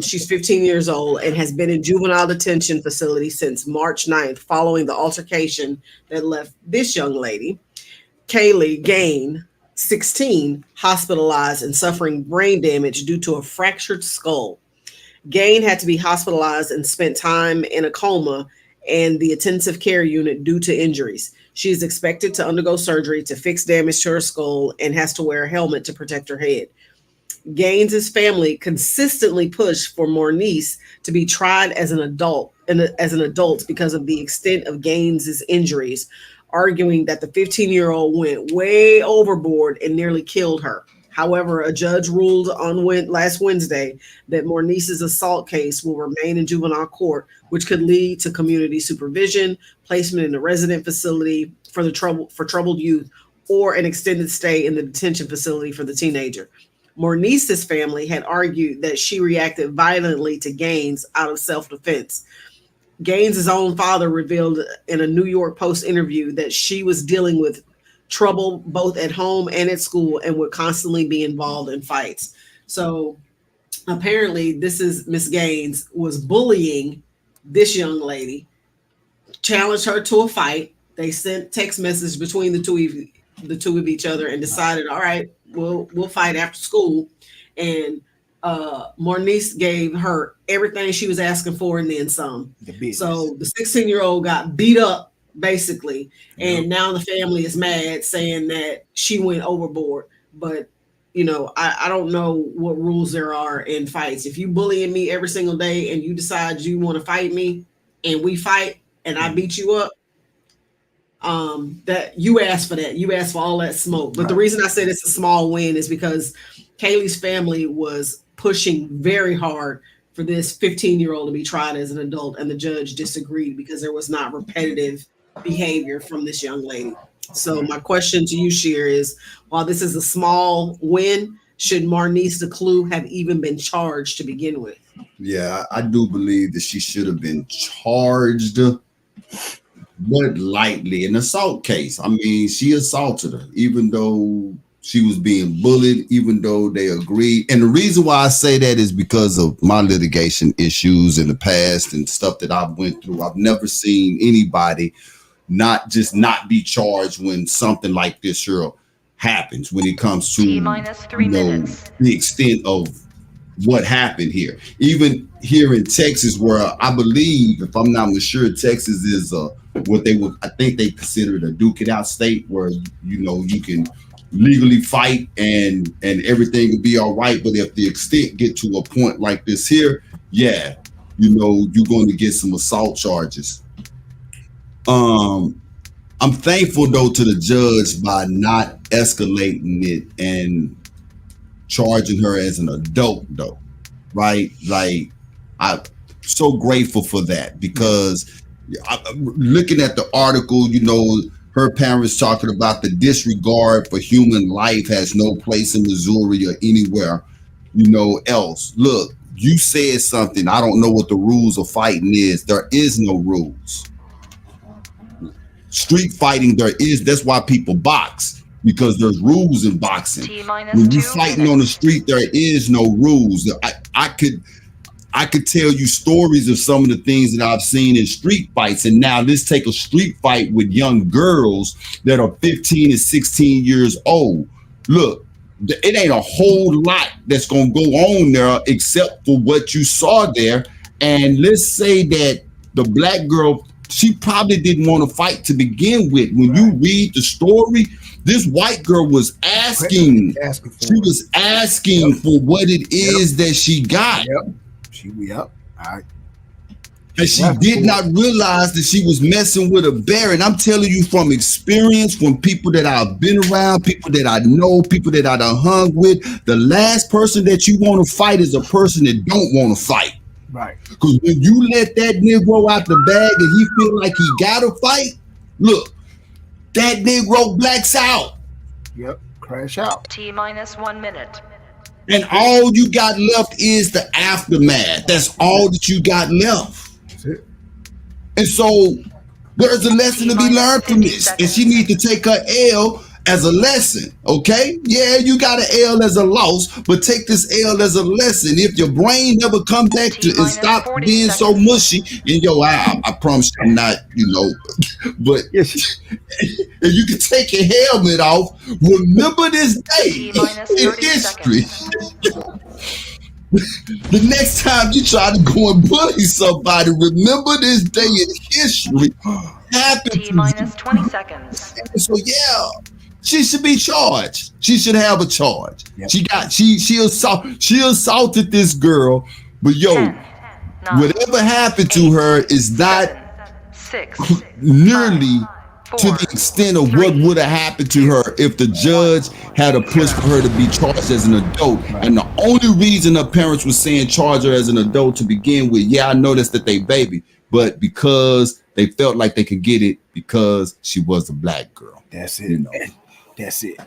She's 15 years old and has been in juvenile detention facility since March 9th, following the altercation that left this young lady, Kaylee Gain, 16, hospitalized and suffering brain damage due to a fractured skull. Gain had to be hospitalized and spent time in a coma and the intensive care unit due to injuries. She is expected to undergo surgery to fix damage to her skull and has to wear a helmet to protect her head. Gaines' family consistently pushed for Mornice to be tried as an adult because of the extent of Gaines' injuries, arguing that the 15-year-old went way overboard and nearly killed her. However, a judge ruled on last Wednesday that Mornice's assault case will remain in juvenile court, which could lead to community supervision, placement in a resident facility for troubled youth, or an extended stay in the detention facility for the teenager. Mornice's family had argued that she reacted violently to Gaines out of self-defense. Gaines' own father revealed in a New York Post interview that she was dealing with trouble both at home and at school and would constantly be involved in fights. So apparently this is Miss Gaines was bullying this young lady, challenged her to a fight. They sent text message between the two of each other and decided, all right, we'll fight after school. And Mornice gave her everything she was asking for and then some. So the 16-year-old got beat up basically, and now the family is mad, saying that she went overboard. But you know, I don't know what rules there are in fights. If you bullying me every single day and you decide you want to fight me and we fight and I beat you up, that you asked for that. You asked for all that smoke. But the reason I said it's a small win is because Kaylee's family was pushing very hard for this 15-year-old to be tried as an adult, and the judge disagreed because there was not repetitive behavior from this young lady. So my question to you, Sheer, is while this is a small win, should Mornice DeClue have even been charged to begin with? Yeah, I do believe that she should have been charged, but lightly. An assault case. I mean, she assaulted her, even though she was being bullied, even though they agreed. And the reason why I say that is because of my litigation issues in the past and stuff that I've went through. I've never seen anybody not be charged when something like this here happens, when it comes to the extent of what happened here. Even here in Texas, where I believe, if I'm not sure, Texas is what I think they consider it a duke it out state, where you know you can legally fight and everything will be all right. But if the extent get to a point like this here, yeah, you know, you're going to get some assault charges. I'm thankful though to the judge by not escalating it and charging her as an adult though, right? Like, I'm so grateful for that because looking at the article, her parents talking about the disregard for human life has no place in Missouri or anywhere, else. Look, you said something. I don't know what the rules of fighting is. There is no rules. Street fighting, that's why people box, because there's rules in boxing. When you fighting on the street, there is no rules. I could tell you stories of some of the things that I've seen in street fights. And now let's take a street fight with young girls that are 15 and 16 years old. Look, it ain't a whole lot that's going to go on there except for what you saw there. And let's say that the black girl, she probably didn't want to fight to begin with. When you read the story, this white girl was asking. She was asking for what it is that she got. All right. And she did not realize that she was messing with a bear. And I'm telling you from experience, from people that I've been around, people that I know, people that I done hung with, the last person that you want to fight is a person that don't want to fight. Right. Because when you let that Negro out the bag and he feel like he got to fight, look, that Negro blacks out. Yep, crash out. T-minus 1 minute. And all you got left is the aftermath. That's all that you got left. That's it. And so there's a lesson to be learned from this. And she needs to take her L as a lesson, okay? Yeah, you got an L as a loss, but take this L as a lesson. If your brain never comes back to and stop being so mushy, and I promise you I'm not, but if you can take your helmet off, remember this day in history. The next time you try to go and bully somebody, remember this day in history happened. T-minus 20 seconds. So she should be charged. She should have a charge. Yep. She assaulted this girl, but 10, 9, whatever happened to her is not 7, 6, nearly 5, to the extent of what would have happened to her if the judge had a push for her to be charged as an adult. And the only reason her parents were saying charge her as an adult to begin with, I noticed that they baby, but because they felt like they could get it because she was a black girl. That's it. That's it.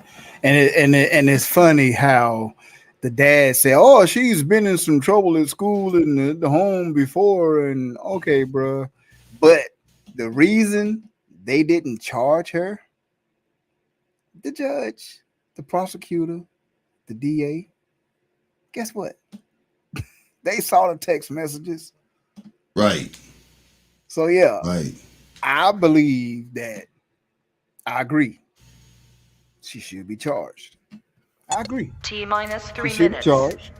And it's funny how the dad said, "Oh, she's been in some trouble at school and the home before." And okay, bro, but the reason they didn't charge her, the judge, the prosecutor, the DA, guess what? They saw the text messages. Right. So right. I believe that. I agree. She should be charged. I agree. T-minus 3 she should minutes. Be charged.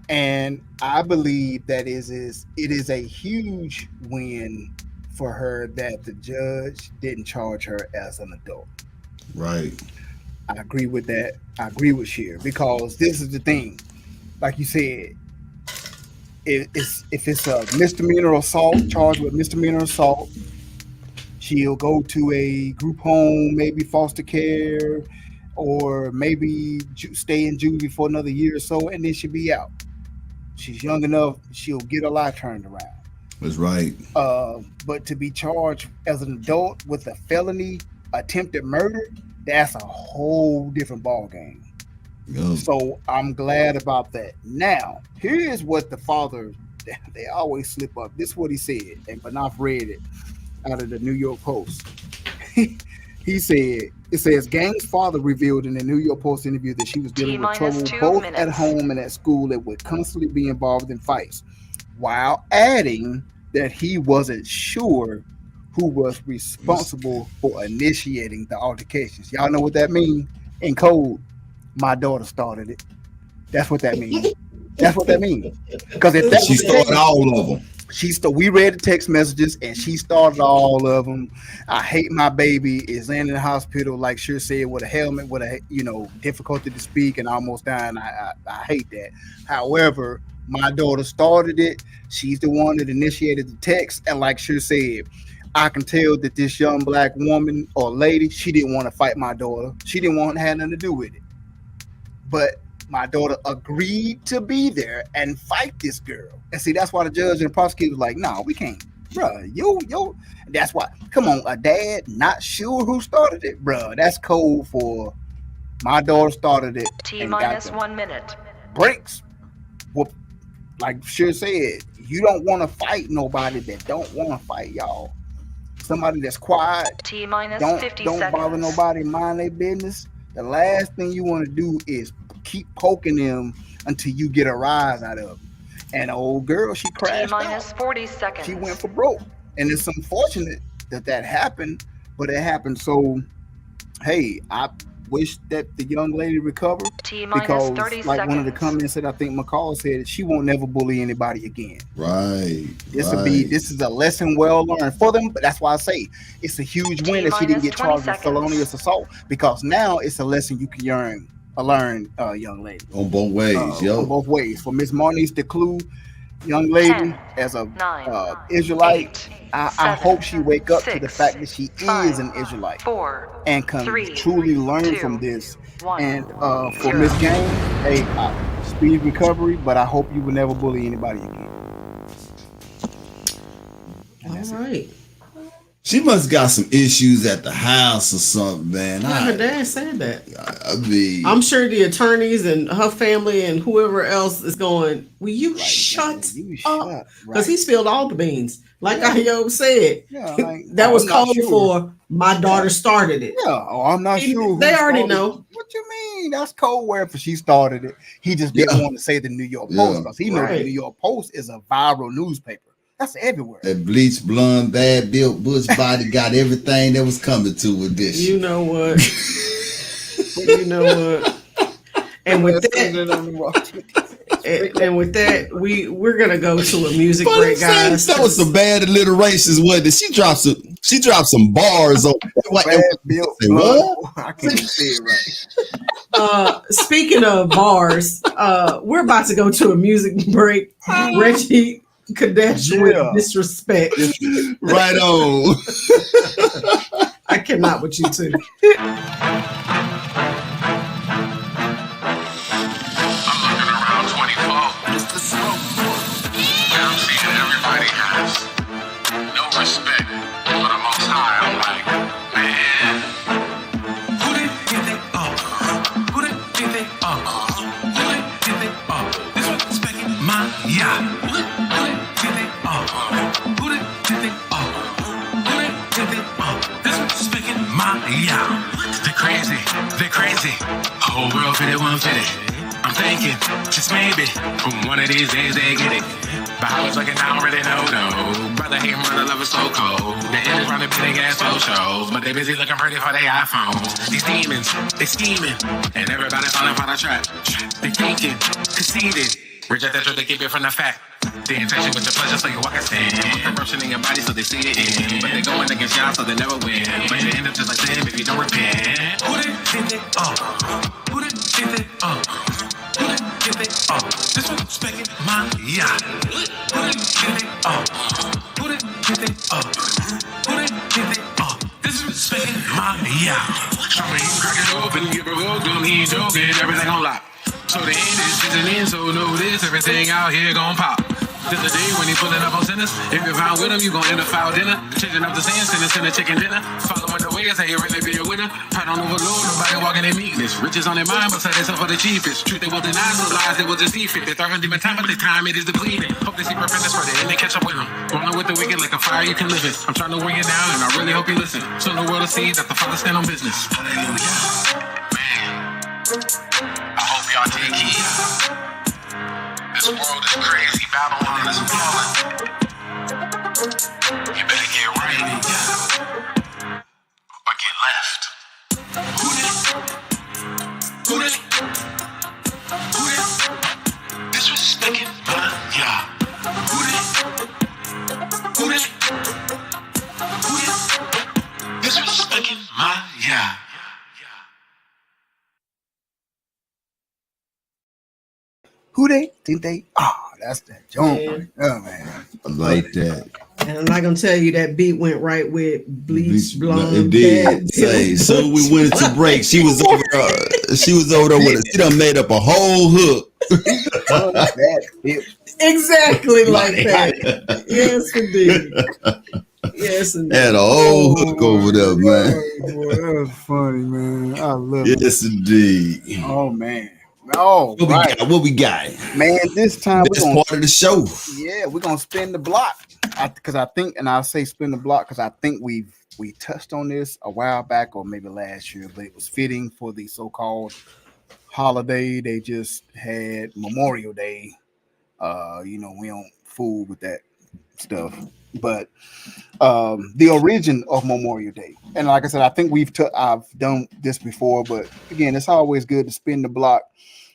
And I believe that it is a huge win for her that the judge didn't charge her as an adult. Right. I agree with that. I agree with Sheer because this is the thing. Like you said, if it's a misdemeanor assault, charged with misdemeanor assault, she'll go to a group home, maybe foster care, or maybe stay in juvie for another year or so, and then she'll be out. She's young enough, she'll get her life turned around. That's right. But to be charged as an adult with a felony attempted murder, that's a whole different ballgame. Yep. So I'm glad about that. Now, here's what the father, they always slip up. This is what he said, and Banaf read it out of the New York Post. He said, it says, Gang's father revealed in the New York Post interview that she was dealing with trouble both at home and at school and would constantly be involved in fights, while adding that he wasn't sure who was responsible for initiating the altercations. Y'all know what that means? In code, my daughter started it. That's what that means. That's what that means. Because if that she started all of them. We read the text messages and she started all of them. I hate my baby is in the hospital, like Sure said, with a helmet, with a difficulty to speak and almost dying. I hate that. However, my daughter started it. She's the one that initiated the text, and like Sure said, I can tell that this young black woman or lady, she didn't want to fight my daughter. She didn't want to have nothing to do with it. But My daughter agreed to be there and fight this girl. And see, that's why the judge and the prosecutor was like, no, we can't. Bruh, yo. That's why. Come on, a dad not sure who started it, bruh. That's code for my daughter started it. T and minus got the 1 minute. breaks. Well, like Sure said, you don't want to fight nobody that don't want to fight, y'all. Somebody that's quiet, T minus don't 50 don't seconds. bother nobody, mind their business. The last thing you want to do is keep poking them until you get a rise out of them. And the old girl, she T crashed minus out. 40 seconds. She went for broke, and it's unfortunate that happened, but it happened. So, hey, I wish that the young lady recovered, T minus because 30 like seconds. one of the comments said, I think McCall said, she won't never bully anybody again. Right. This is a lesson well learned for them, but that's why I say it's a huge win that she didn't get charged with felonious assault, because now it's a lesson you can learn, young lady. On both ways, On both ways. For Miss Marnice DeClue, young lady, 10, as a 9, Israelite, 8, I 7, hope she wake up to the 6, fact that she 5, is an Israelite 4, and can 3, truly learn 2, from this. 1, And for 0. Miss Game, hey, speed recovery, but I hope you will never bully anybody again. All right. She must got some issues at the house or something, man. Yeah, her dad said that. I mean, I'm sure the attorneys and her family and whoever else is going, will you shut up? Because he spilled all the beans. Like Ayo said, that was called for my daughter started it. Yeah, I'm not sure. They already know. What you mean? That's code word for she started it. He just didn't want to say the New York Post, because he knows the New York Post is a viral newspaper. That's everywhere. That bleached, blonde, bad built Bush body got everything that was coming to with this. You know what? You know what? And with that, and with that, we're gonna go to a music break, guys. That was some bad alliterations, wasn't it? She dropped some bars on what? I can't say it right. Speaking of bars, we're about to go to a music break. Reggie Kadesh with disrespect. Right on. I cannot with you too. Everybody has no respect for the Most High. I'm like, man, who did they up? Who did they up? Who did they up? This one's respecting my yacht. Who did they up? Who did they up? Who did they up? This one's respecting my yacht. They're crazy. Whole world fit it, one fit it. I'm thinking, just maybe, from one of these days they get it. But how it's looking, I don't really know, though. Brother hate brother, love is so cold. The end is running big ass socials, but they busy looking pretty for their iPhones. These demons, they scheming, and everybody falling for the trap. They thinking, conceited, reject the truth, they keep it from the fact. The intention was the pleasure, so you walk and stand. Put corruption in your body, so they see it in. But they're going against y'all, so they never win. But you end up just like them if you don't repent. Who did they up? Who did they up? Who did they up? This one's respecting my yacht. Who did they up? Who did they up? Who did they up? This is respecting my yacht. I mean, crack it open, get provoked, don't he ain't joking, everything on lock. So the end is seasoning, so know this, everything out here gon' pop. This the day when he pulling up on sinners. If you're found with him, you gon' end up foul dinner. Changing up the sand, sending chicken dinner. Following the ways, how you really be a winner. Pat on overload, nobody walking in meekness. Riches on their mind, but sell themselves for the cheapest. Truth they won't deny, so lies they will just see fit. They're throwing demon time, but their time it is depleted. Hope they see repentance for the end, they catch up with them. Rolling with the wicked like a fire, you can live it. I'm trying to bring it down, and I really hope you listen. So the world will see that the Father stand on business. Hallelujah. Man, I hope y'all take heed. This world is crazy, Babylon is falling. You better get right or get left. Who did? Disrespecting my yacht. Who did? Disrespecting my yacht. Who they think they are? That's that joint Yeah. right there, man. I like that. And I'm not gonna tell you that beat went right with bleach blonde. It did. Say, so we went into break. She was over there. She was over there with us. She done made up a whole hook. That bitch. Exactly like that. Yes, indeed. Yes, indeed. Had a whole hook over there, man. Boy, that was funny, man. I love it. Yes, indeed. Oh man. Oh, What we got? Man, this time This part of the show. Yeah, we're gonna spin the block. Because I think, and I'll say spin the block because I think we touched on this a while back or maybe last year, but it was fitting for the so-called holiday they just had, Memorial Day. We don't fool with that stuff, but the origin of Memorial Day, and like I said, I think I've done this before, but again, it's always good to spin the block.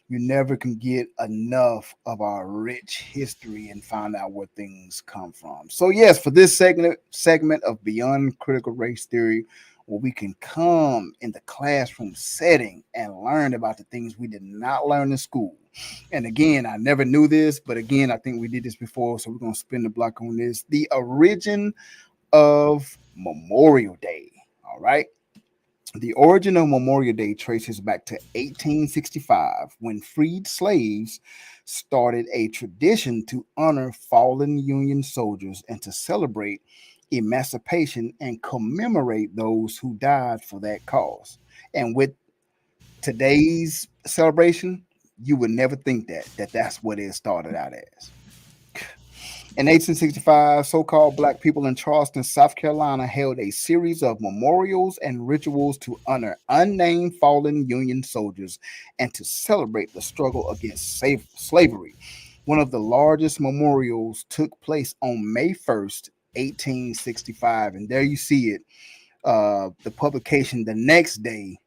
You never can get enough of our rich history and find out where things come from. So yes, for this segment of Beyond Critical Race Theory, where we can come in the classroom setting and learn about the things we did not learn in school. And again, I never knew this, but again, I think we did this before, so we're going to spin the block on this. The origin of Memorial Day. All right. The origin of Memorial Day traces back to 1865 when freed slaves started a tradition to honor fallen Union soldiers and to celebrate emancipation and commemorate those who died for that cause. And with today's celebration, you would never think that's what it started out as. In 1865, so-called Black people in Charleston, South Carolina, held a series of memorials and rituals to honor unnamed fallen Union soldiers and to celebrate the struggle against slavery. One of the largest memorials took place on May 1st, 1865, and there you see it. The publication the next day,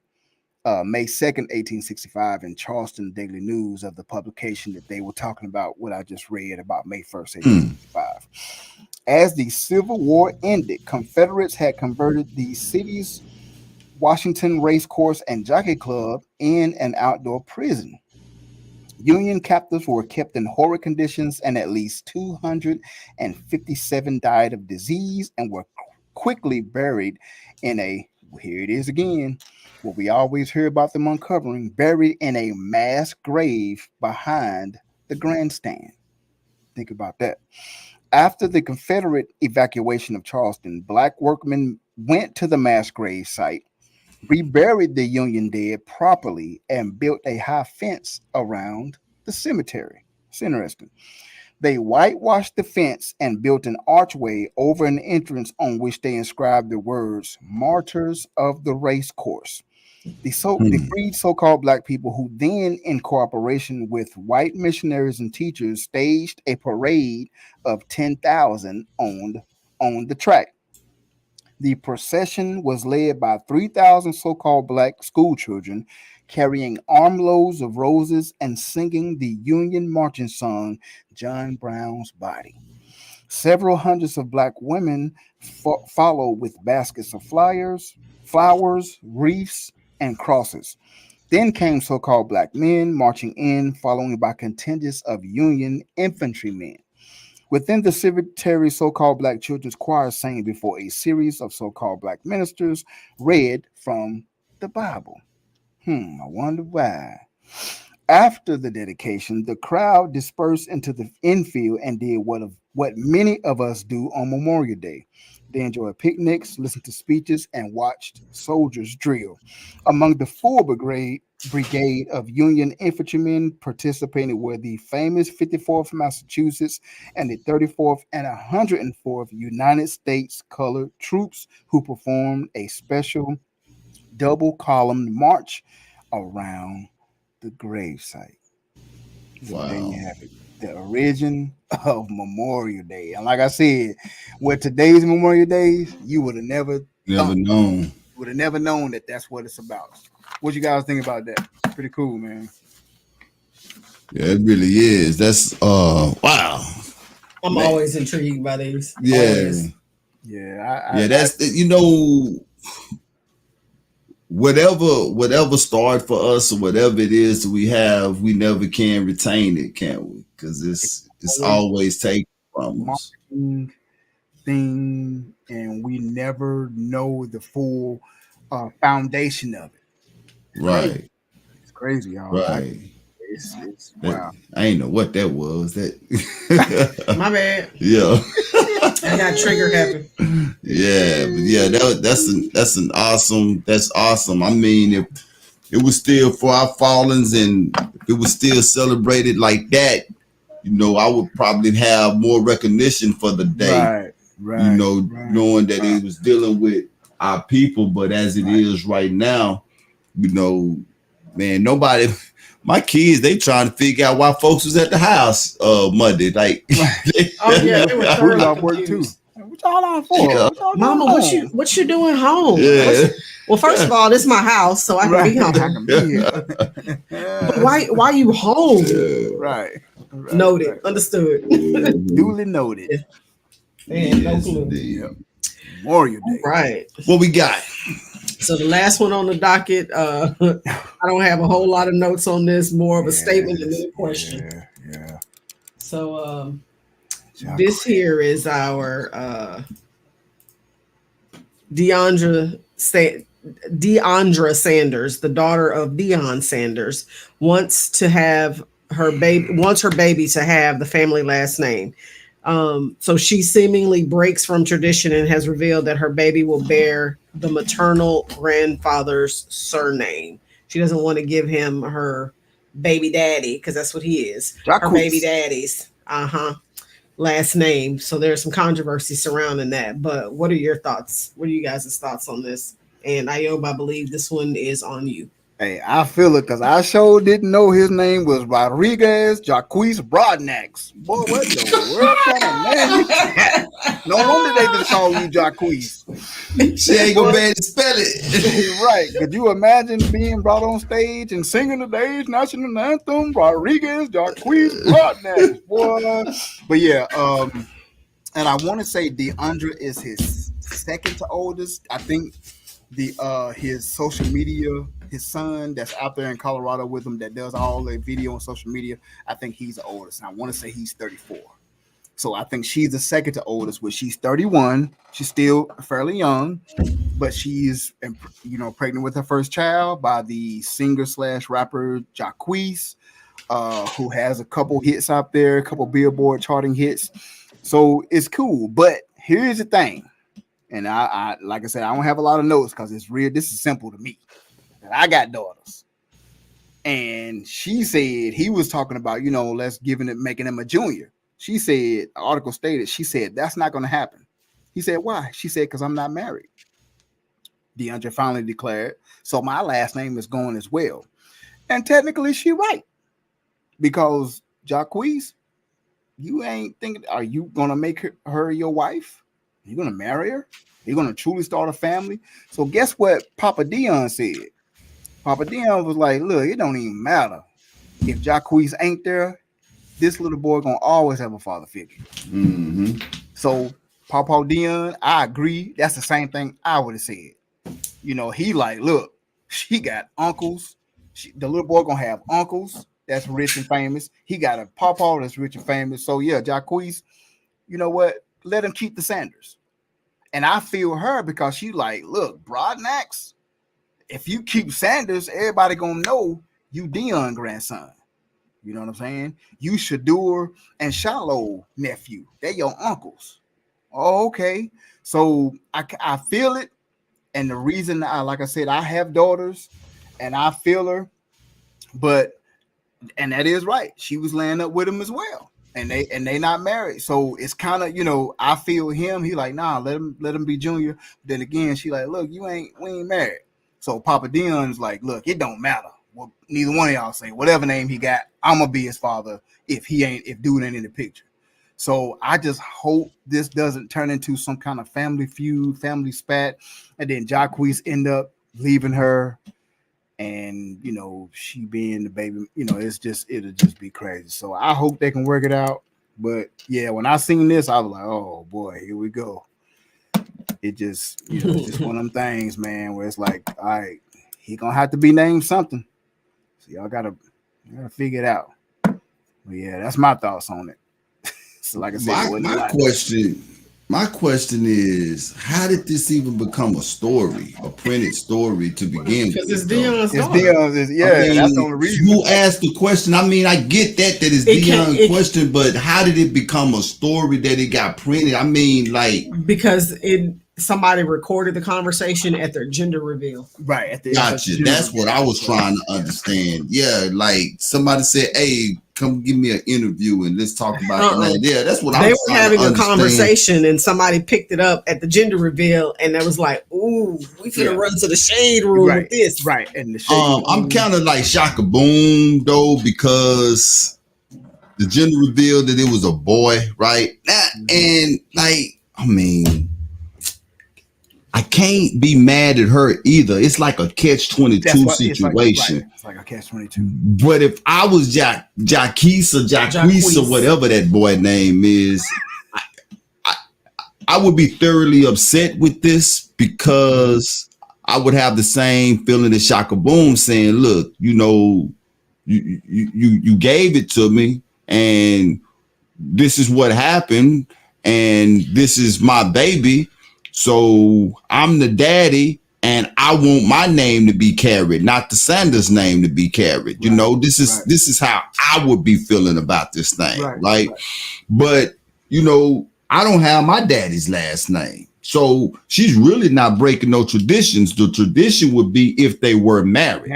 May 2nd, 1865, in Charleston Daily News of the publication that they were talking about, what I just read about May 1st, 1865. As the Civil War ended, Confederates had converted the city's Washington Race Course and Jockey Club in an outdoor prison. Union captives were kept in horrid conditions, and at least 257 died of disease and were quickly buried in here it is again, what we always hear about them uncovering, buried in a mass grave behind the grandstand. Think about that. After the Confederate evacuation of Charleston, Black workmen went to the mass grave site, reburied the Union dead properly, and built a high fence around the cemetery. It's interesting. They whitewashed the fence and built an archway over an entrance on which they inscribed the words "Martyrs of the Race Course." The freed so-called Black people, who then, in cooperation with white missionaries and teachers, staged a parade of 10,000 on the track. The procession was led by 3,000 so-called Black school children, carrying armloads of roses and singing the Union marching song, John Brown's Body. Several hundreds of Black women followed with baskets of flowers, wreaths, and crosses. Then came so-called Black men marching in, following by contingents of Union infantrymen. Within the cemetery, so-called Black children's choir sang before a series of so-called Black ministers read from the Bible. I wonder why. After the dedication, the crowd dispersed into the infield and did what many of us do on Memorial Day. They enjoyed picnics, listened to speeches, and watched soldiers drill. Among the full brigade of Union infantrymen participating were the famous 54th Massachusetts and the 34th and 104th United States Colored Troops, who performed a special double-column march around the gravesite. So there you have it. The origin of Memorial Day. And like I said, with today's Memorial Days, you would have never known. Would have never known that that's what it's about. What you guys think about that? Pretty cool, man. Yeah, it really is. That's wow. I'm always intrigued by these. Yeah. Always. Yeah. That's whatever started for us or whatever it is that we have, we never can retain it, can we? Because it's always taken from us. Marketing thing, and we never know the full foundation of it. It's crazy. Right, It's crazy, y'all. right. It's That, wow. I ain't know what that was. That My bad. yeah. I got trigger happen. Yeah, but yeah, that's awesome. I mean, if it was still for our fallings and if it was still celebrated like that, I would probably have more recognition for the day, Right. knowing that it was dealing with our people. But as it is right now, man, nobody, my kids, they trying to figure out why folks was at the house Monday. Like, Oh yeah, they were We was thoroughly off work too. confused. What y'all on for? Yeah. What y'all doing Mama, home? what you doing home? Yeah. Well, first of all, this is my house, so I can Right. be I home. can be here. But why you home? Right. Noted. Right. Understood. Duly noted. Man, no Yes, clue. indeed. Memorial Day. Right. What we got? So the last one on the docket, I don't have a whole lot of notes on this, more of a statement than a question. Yeah. So this here is our Deandra Sanders, the daughter of Deion Sanders, wants her baby to have the family last name. So she seemingly breaks from tradition and has revealed that her baby will bear the maternal grandfather's surname. She doesn't want to give him her baby daddy, because that's what he is. Her baby daddy's last name. So there's some controversy surrounding that. But what are your thoughts? What are you guys' thoughts on this? And Ayob, I believe this one is on you. Hey, I feel it because I sure didn't know his name was Rodriguez Jacquees Broadnax. Boy, what the world kind of man you got? No wonder they just call you Jacquees. She ain't gonna be able to spell it. Right. Could you imagine being brought on stage and singing today's national anthem, Rodriguez Jacquees Broadnax? Boy. But yeah, and I want to say DeAndre is his second to oldest. I think his social media, his son that's out there in Colorado with him that does all the video on social media, I think he's the oldest. And I want to say he's 34. So I think she's the second to oldest, which she's 31. She's still fairly young, but she's pregnant with her first child by the singer/rapper Jacquees, who has a couple hits out there, a couple Billboard charting hits. So it's cool. But here's the thing. And I like I said, I don't have a lot of notes because it's real. This is simple to me. And I got daughters. And she said he was talking about, making him a junior. She said, the article stated, she said, that's not going to happen. He said, why? She said, because I'm not married. DeAndre finally declared, so my last name is going as well. And technically, she right. Because Jacquees, you ain't thinking, are you going to make her your wife? You're going to marry her? You're going to truly start a family? So guess what Papa Deion said? Papa Deion was like, look, it don't even matter. If Jacquees ain't there, this little boy going to always have a father figure. Mm-hmm. So Papa Deion, I agree. That's the same thing I would have said. He like, look, she got uncles. The little boy going to have uncles that's rich and famous. He got a papa that's rich and famous. So yeah, Jacquees, you know what? Let him keep the Sanders. And I feel her because she like, look, Broadnax, if you keep Sanders, everybody gonna know you Deion grandson. You know what I'm saying? You Shadur and Shallow nephew. They're your uncles. Oh, okay. So I feel it. And the reason like I said, I have daughters and I feel her, and that is right. She was laying up with him as well. And they not married. So it's kind of, I feel him. He like, nah, let him be junior. Then again, she like, look, we ain't married. So Papa Dion's like, look, it don't matter. Well, neither one of y'all say whatever name he got, I'm gonna be his father if dude ain't in the picture. So I just hope this doesn't turn into some kind of family feud, family spat, and then Jacquees end up leaving her. And she being the baby, it'll just be crazy. So I hope they can work it out. But yeah, when I seen this, I was like, oh boy, here we go. It just it's just one of them things, man, where it's like, all right, he gonna have to be named something. So y'all gotta figure it out. But yeah, that's my thoughts on it. So like I said, my question is, how did this even become a story, a printed story to begin with? Because it's Dion's daughter. That's the only reason. You asked the question. I mean, I get that it's Dion's question, but how did it become a story that it got printed? I mean, like, because somebody recorded the conversation at their gender reveal. Right. Gotcha. That's what I was trying to understand. Yeah, like somebody said, "Hey, come give me an interview and let's talk about that." Yeah, that's what they I was were having a conversation, and somebody picked it up at the gender reveal, and that was like, "Ooh, we finna run to the shade room with this." Right. And the shade room. I'm kind of like Shaka Boom though, because the gender reveal that it was a boy, right? And like, I mean, I can't be mad at her either. It's like a catch-22 situation. It's like a catch-22. But if I was Jacquees or whatever that boy name is, I would be thoroughly upset with this, because I would have the same feeling as Shaka Boom, saying, "Look, you know, you gave it to me, and this is what happened, and this is my baby. So I'm the daddy, and I want my name to be carried, not the Sanders name to be carried." You know, this is how I would be feeling about this thing, right? But you know, I don't have my daddy's last name, so she's really not breaking no traditions. The tradition would be if they were married.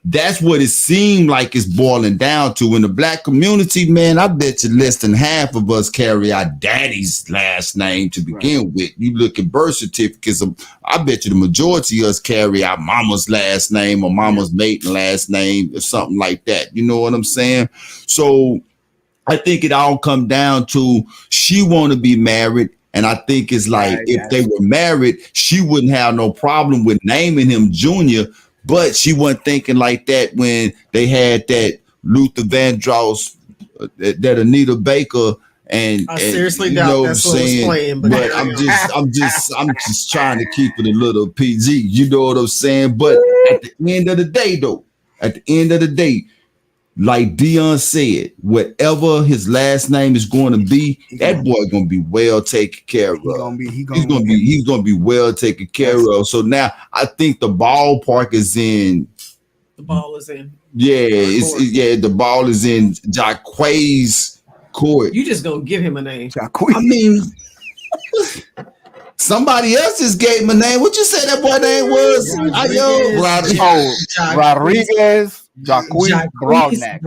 That's what it seemed like it's boiling down to. In the Black community, man, I bet you less than half of us carry our daddy's last name to begin with. You look at birth certificates, I bet you the majority of us carry our mama's last name or mama's maiden last name or something like that. You know what I'm saying? So I think it all come down to she want to be married. And I think it's like, if they were married, she wouldn't have no problem with naming him Junior. But she wasn't thinking like that when they had that Luther Vandross, that Anita Baker, and I seriously you doubt know that's what what was saying. playing. But I'm just trying to keep it a little PG. You know what I'm saying? But at the end of the day, like Dion said, whatever his last name is going to be, that boy going to be well taken care of. He's going to be well taken care of. So now I think the ballpark is in. The ball is in. Yeah, the ball is in Jacquees' court. You just gonna give him a name? I mean, somebody else just gave him a name. What you say that boy name was? Rodriguez. Jacquees Broadneck.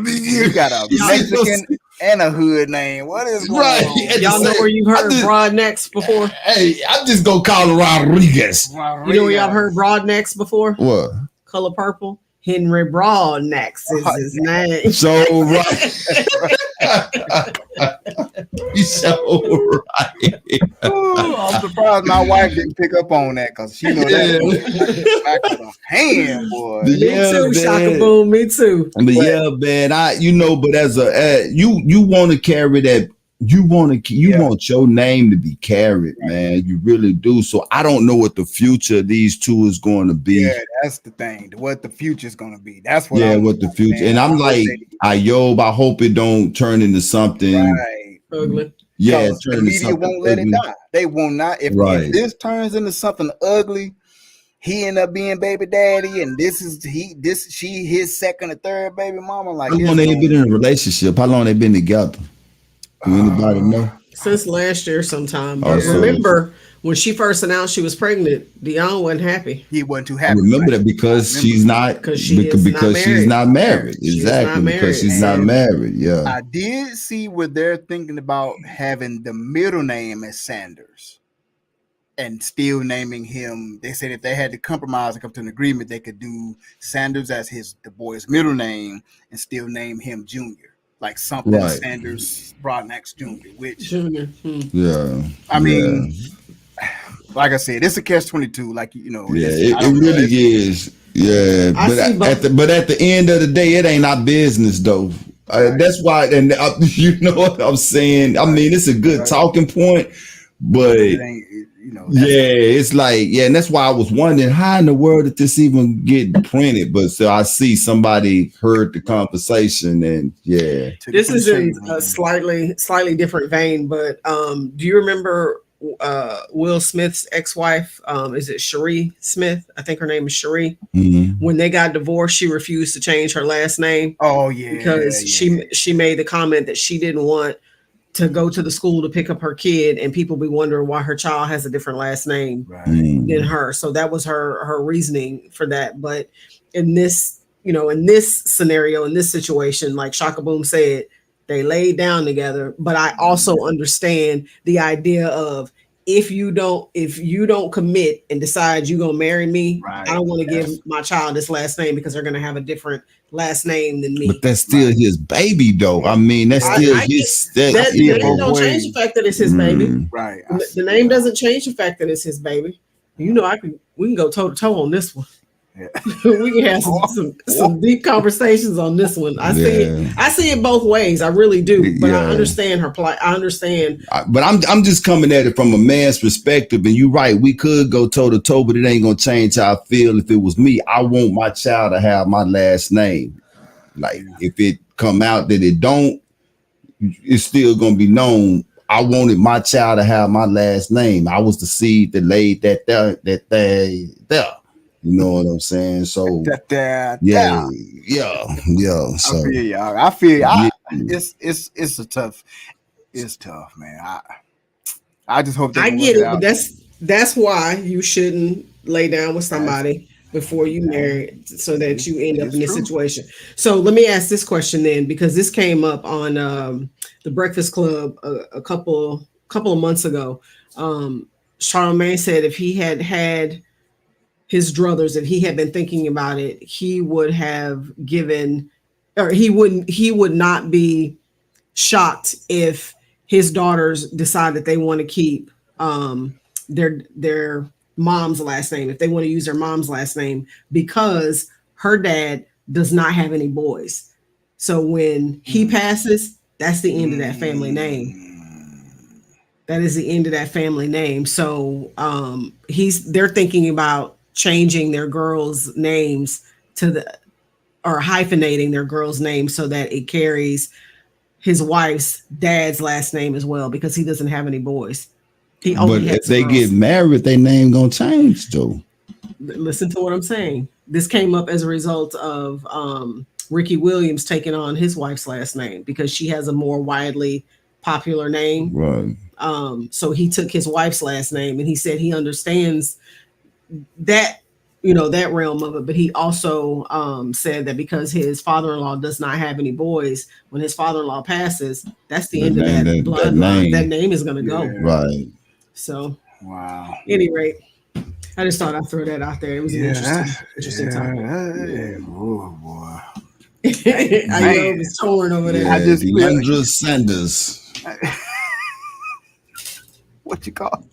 You got a Mexican and a hood name. What is going on? Y'all know where you heard Broadnecks before? Hey, I'm just gonna call it Rodriguez. You know where y'all heard Broadnecks before? What? Color Purple. Henry Broadnecks is his name. So right. You so right. Ooh, I'm surprised my wife didn't pick up on that, because she know that back of the hand, boy. Me too, Shaka Boom. Me too. But yeah, man, but as a you want to carry that. You want your name to be carried, man. You really do. So I don't know what the future of these two is going to be. Yeah, that's the thing. What the future is going to be. That's what. What the future. Man. And I'm like, Ayob, I hope it don't turn into something ugly. Yeah, the media won't let it die. They will not. If this turns into something ugly, he end up being baby daddy, and she his second or third baby mama. Like, how long they been in a relationship? How long they been together? Do anybody know? Since last year sometime. But remember, when she first announced she was pregnant, Dion wasn't happy. He wasn't too happy. I remember that because she's not married. Exactly. Because she's not married. Yeah. I did see where they're thinking about having the middle name as Sanders and still naming him. They said if they had to compromise and come to an agreement, they could do Sanders as the boy's middle name and still name him Junior. Like something Sanders Broadneck Jr., which I mean, like I said, it's a catch-22. Like, you know, it really is. Yeah, but at the end of the day, it ain't our business though. That's why, and you know what I'm saying. I mean, it's a good talking point, but it ain't, you know, it's like, and that's why I was wondering how in the world did this even get printed. But so I see somebody heard the conversation, and this is in a slightly different vein. But do you remember Will Smith's ex-wife? Is it Cherie Smith? I think her name is Cherie. Mm-hmm. When they got divorced, she refused to change her last name. Oh yeah, because she made the comment that she didn't want to go to the school to pick up her kid, and people be wondering why her child has a different last name than her. So that was her reasoning for that. But in this, in this scenario, in this situation, like Shaka Boom said, they laid down together. But I also understand the idea of if you don't commit and decide you're gonna marry me, I don't want to give my child this last name because they're gonna have a different last name than me. But that's still his baby, though. I mean, that's still his. That name don't change the fact that it's his baby. Right. The name doesn't change the fact that it's his baby. We can go toe to toe on this one. Yeah. We can have some deep conversations on this one. I see it both ways. I really do. But I understand her plight. I understand. But I'm just coming at it from a man's perspective. And you're right. We could go toe to toe, but it ain't gonna change how I feel. If it was me, I want my child to have my last name. Like if it come out that it don't, it's still gonna be known. I wanted my child to have my last name. I was the seed that laid that there. You know what I'm saying? So yeah. So I feel it's tough. It's tough, man. I just hope I get it, but that's why you shouldn't lay down with somebody before you marry, so that you end up in this situation. So let me ask this question then, because this came up on the Breakfast Club a couple of months ago. Charlamagne said if he had his druthers, if he had been thinking about it, he would have given, or he would not be shocked if his daughters decide that they want to keep their mom's last name, if they want to use their mom's last name, because her dad does not have any boys. So when he passes, that's the end of that family name. That is the end of that family name. So they're thinking about changing their girls' names or hyphenating their girls' names so that it carries his wife's dad's last name as well, because he doesn't have any boys. But if they get married, their name gonna change though. Listen to what I'm saying. This came up as a result of Ricky Williams taking on his wife's last name because she has a more widely popular name. Right. So he took his wife's last name, and he said he understands that, that realm of it. But he also said that because his father-in-law does not have any boys, when his father-in-law passes, that's the end of that bloodline. That name is going to go. Right. So, wow. At any rate, I just thought I'd throw that out there. It was an interesting topic. Oh boy. I know it was torn over there. I just DeAndre Sanders. What you call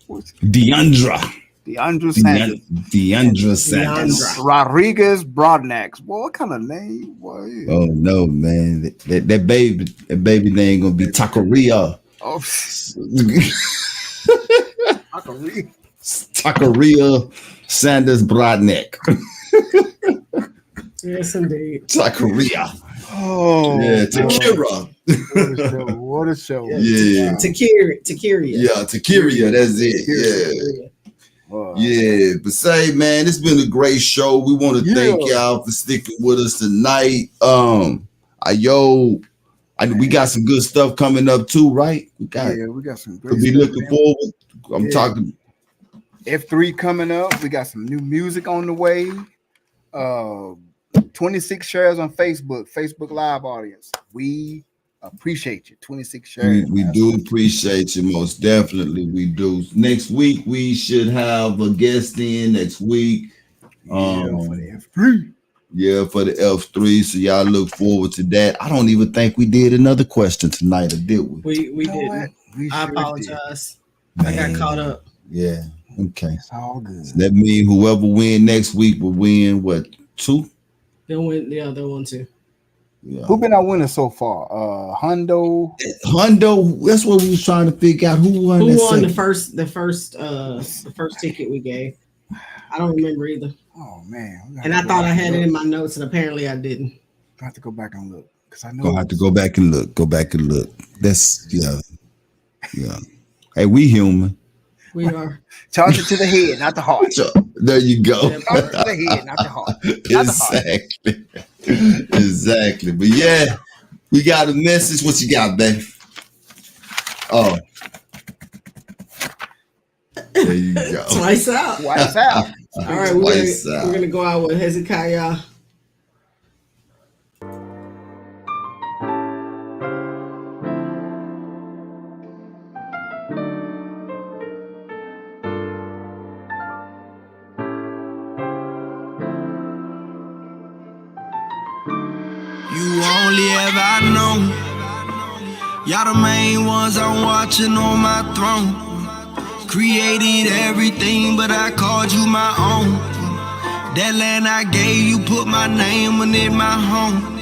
DeAndre Sanders. DeAndre Sanders. Rodriguez Broadnax. Boy, what kind of name? Boy. Oh no, man. That baby name gonna be Taqueria. Oh. Taqueria Sanders Broadneck. Yes, indeed. Taqueria. Oh, yeah, Takira. What a show. Yeah. Takiria. Yeah, Takiria, that's it. Yeah. Wow. Yeah, but say, man, it's been a great show. We want to thank y'all for sticking with us tonight. We got some good stuff coming up too, right? We got some great stuff. Be looking forward. I'm talking F3 coming up. We got some new music on the way. 26 shares on Facebook Live audience. We appreciate you. 26 shares. We do appreciate you, most definitely. We do. Next week we should have a guest in next week. For the F3. Yeah, for the F3. So y'all look forward to that. I don't even think we did another question tonight, or did we? We didn't. I apologize. Man. I got caught up. Yeah. Okay. It's all good. So that means whoever win next week will win what, 2? They'll win. Yeah, they'll win 2. Who been our winner so far? Hundo. That's what we was trying to figure out. Who won? Who won the first ticket we gave? I don't remember either. Oh man! And I thought I had it in my notes, and apparently I didn't. I have to go back and look because I know. Gonna have to go back and look. Go back and look. That's yeah. Hey, we human. We are. Charge it to the head, not the heart. There you go. Charge it to the head, not the heart. Exactly. Exactly. But yeah, we got a message. What you got, babe? Oh. There you go. Twice out. Twice out. All right, we're gonna go out with Hezekiah. You only ever know. Y'all the main ones I'm watching on my throne. Created everything, but I called you my own. That land I gave you, put my name on it, my home.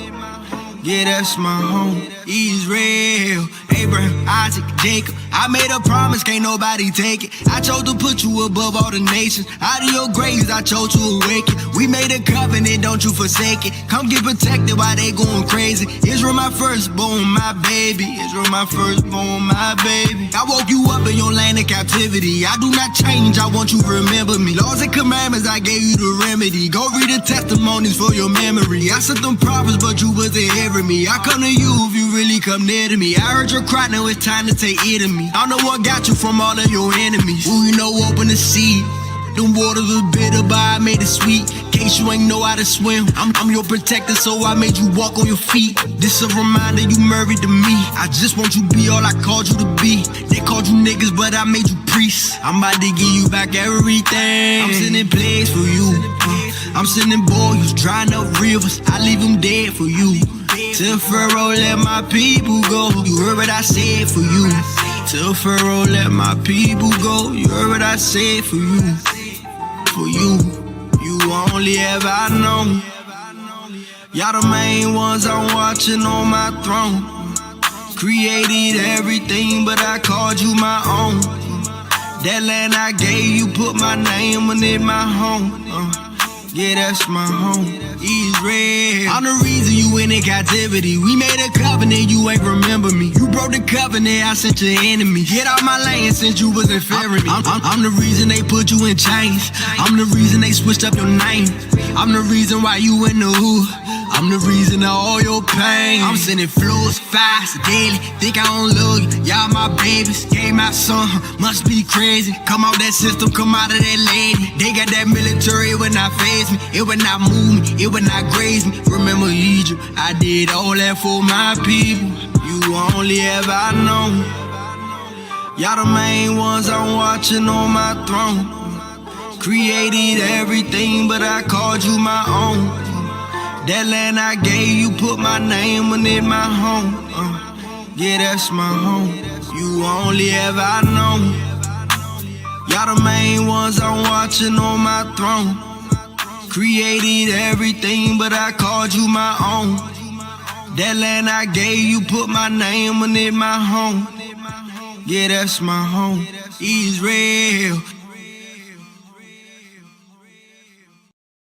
Yeah, that's my home. Israel, Abraham, Isaac, Jacob. I made a promise, can't nobody take it. I chose to put you above all the nations. Out of your graves, I chose to awaken. We made a covenant, don't you forsake it. Come get protected while they going crazy. Israel, my firstborn, my baby. Israel, my firstborn, my baby. I woke you up in your land of captivity. I do not change, I want you to remember me. Laws and commandments, I gave you the remedy. Go read the testimonies for your memory. I sent them prophets, but you wasn't hearing me. I come to you if you really come near to me. I heard your cry, now it's time to take it to me. I'm the one got you from all of your enemies. Who you know open the sea. Them waters was bitter, but I made it sweet. Case you ain't know how to swim. I'm your protector, so I made you walk on your feet. This a reminder you married to me. I just want you to be all I called you to be. They called you niggas, but I made you priests. I'm about to give you back everything. I'm sending plagues for you. I'm sending boys drying up rivers. I leave them dead for you. Tell Pharaoh, let my people go. You heard what I said for you. Tell Pharaoh, let my people go. You heard what I said for you. For you, you only ever know. Y'all the main ones I'm watching on my throne. Created everything, but I called you my own. That land I gave you, put my name on it, my home. Yeah, that's my home. Israel. I'm the reason you in captivity. We made a covenant, you ain't remember me. You broke the covenant, I sent your enemy. Get out my lane since you wasn't fearing me. I'm the reason they put you in chains. I'm the reason they switched up your name. I'm the reason why you in the hood. I'm the reason of all your pain. I'm sending floors fast daily. Think I don't love you. Y'all my babies. Gave my son. Must be crazy. Come out that system, come out of that lady. They got that military, it would not phase me. It would not move me. It would not graze me. Remember Egypt. I did all that for my people. You only ever know. Y'all the main ones I'm watching on my throne. Created everything, but I called you my own. That land I gave you, put my name on it, my home. Yeah, that's my home. You only ever know. Y'all the main ones I'm watching on my throne. Created everything, but I called you my own. That land I gave you, put my name on it, my home. Yeah, that's my home. Israel.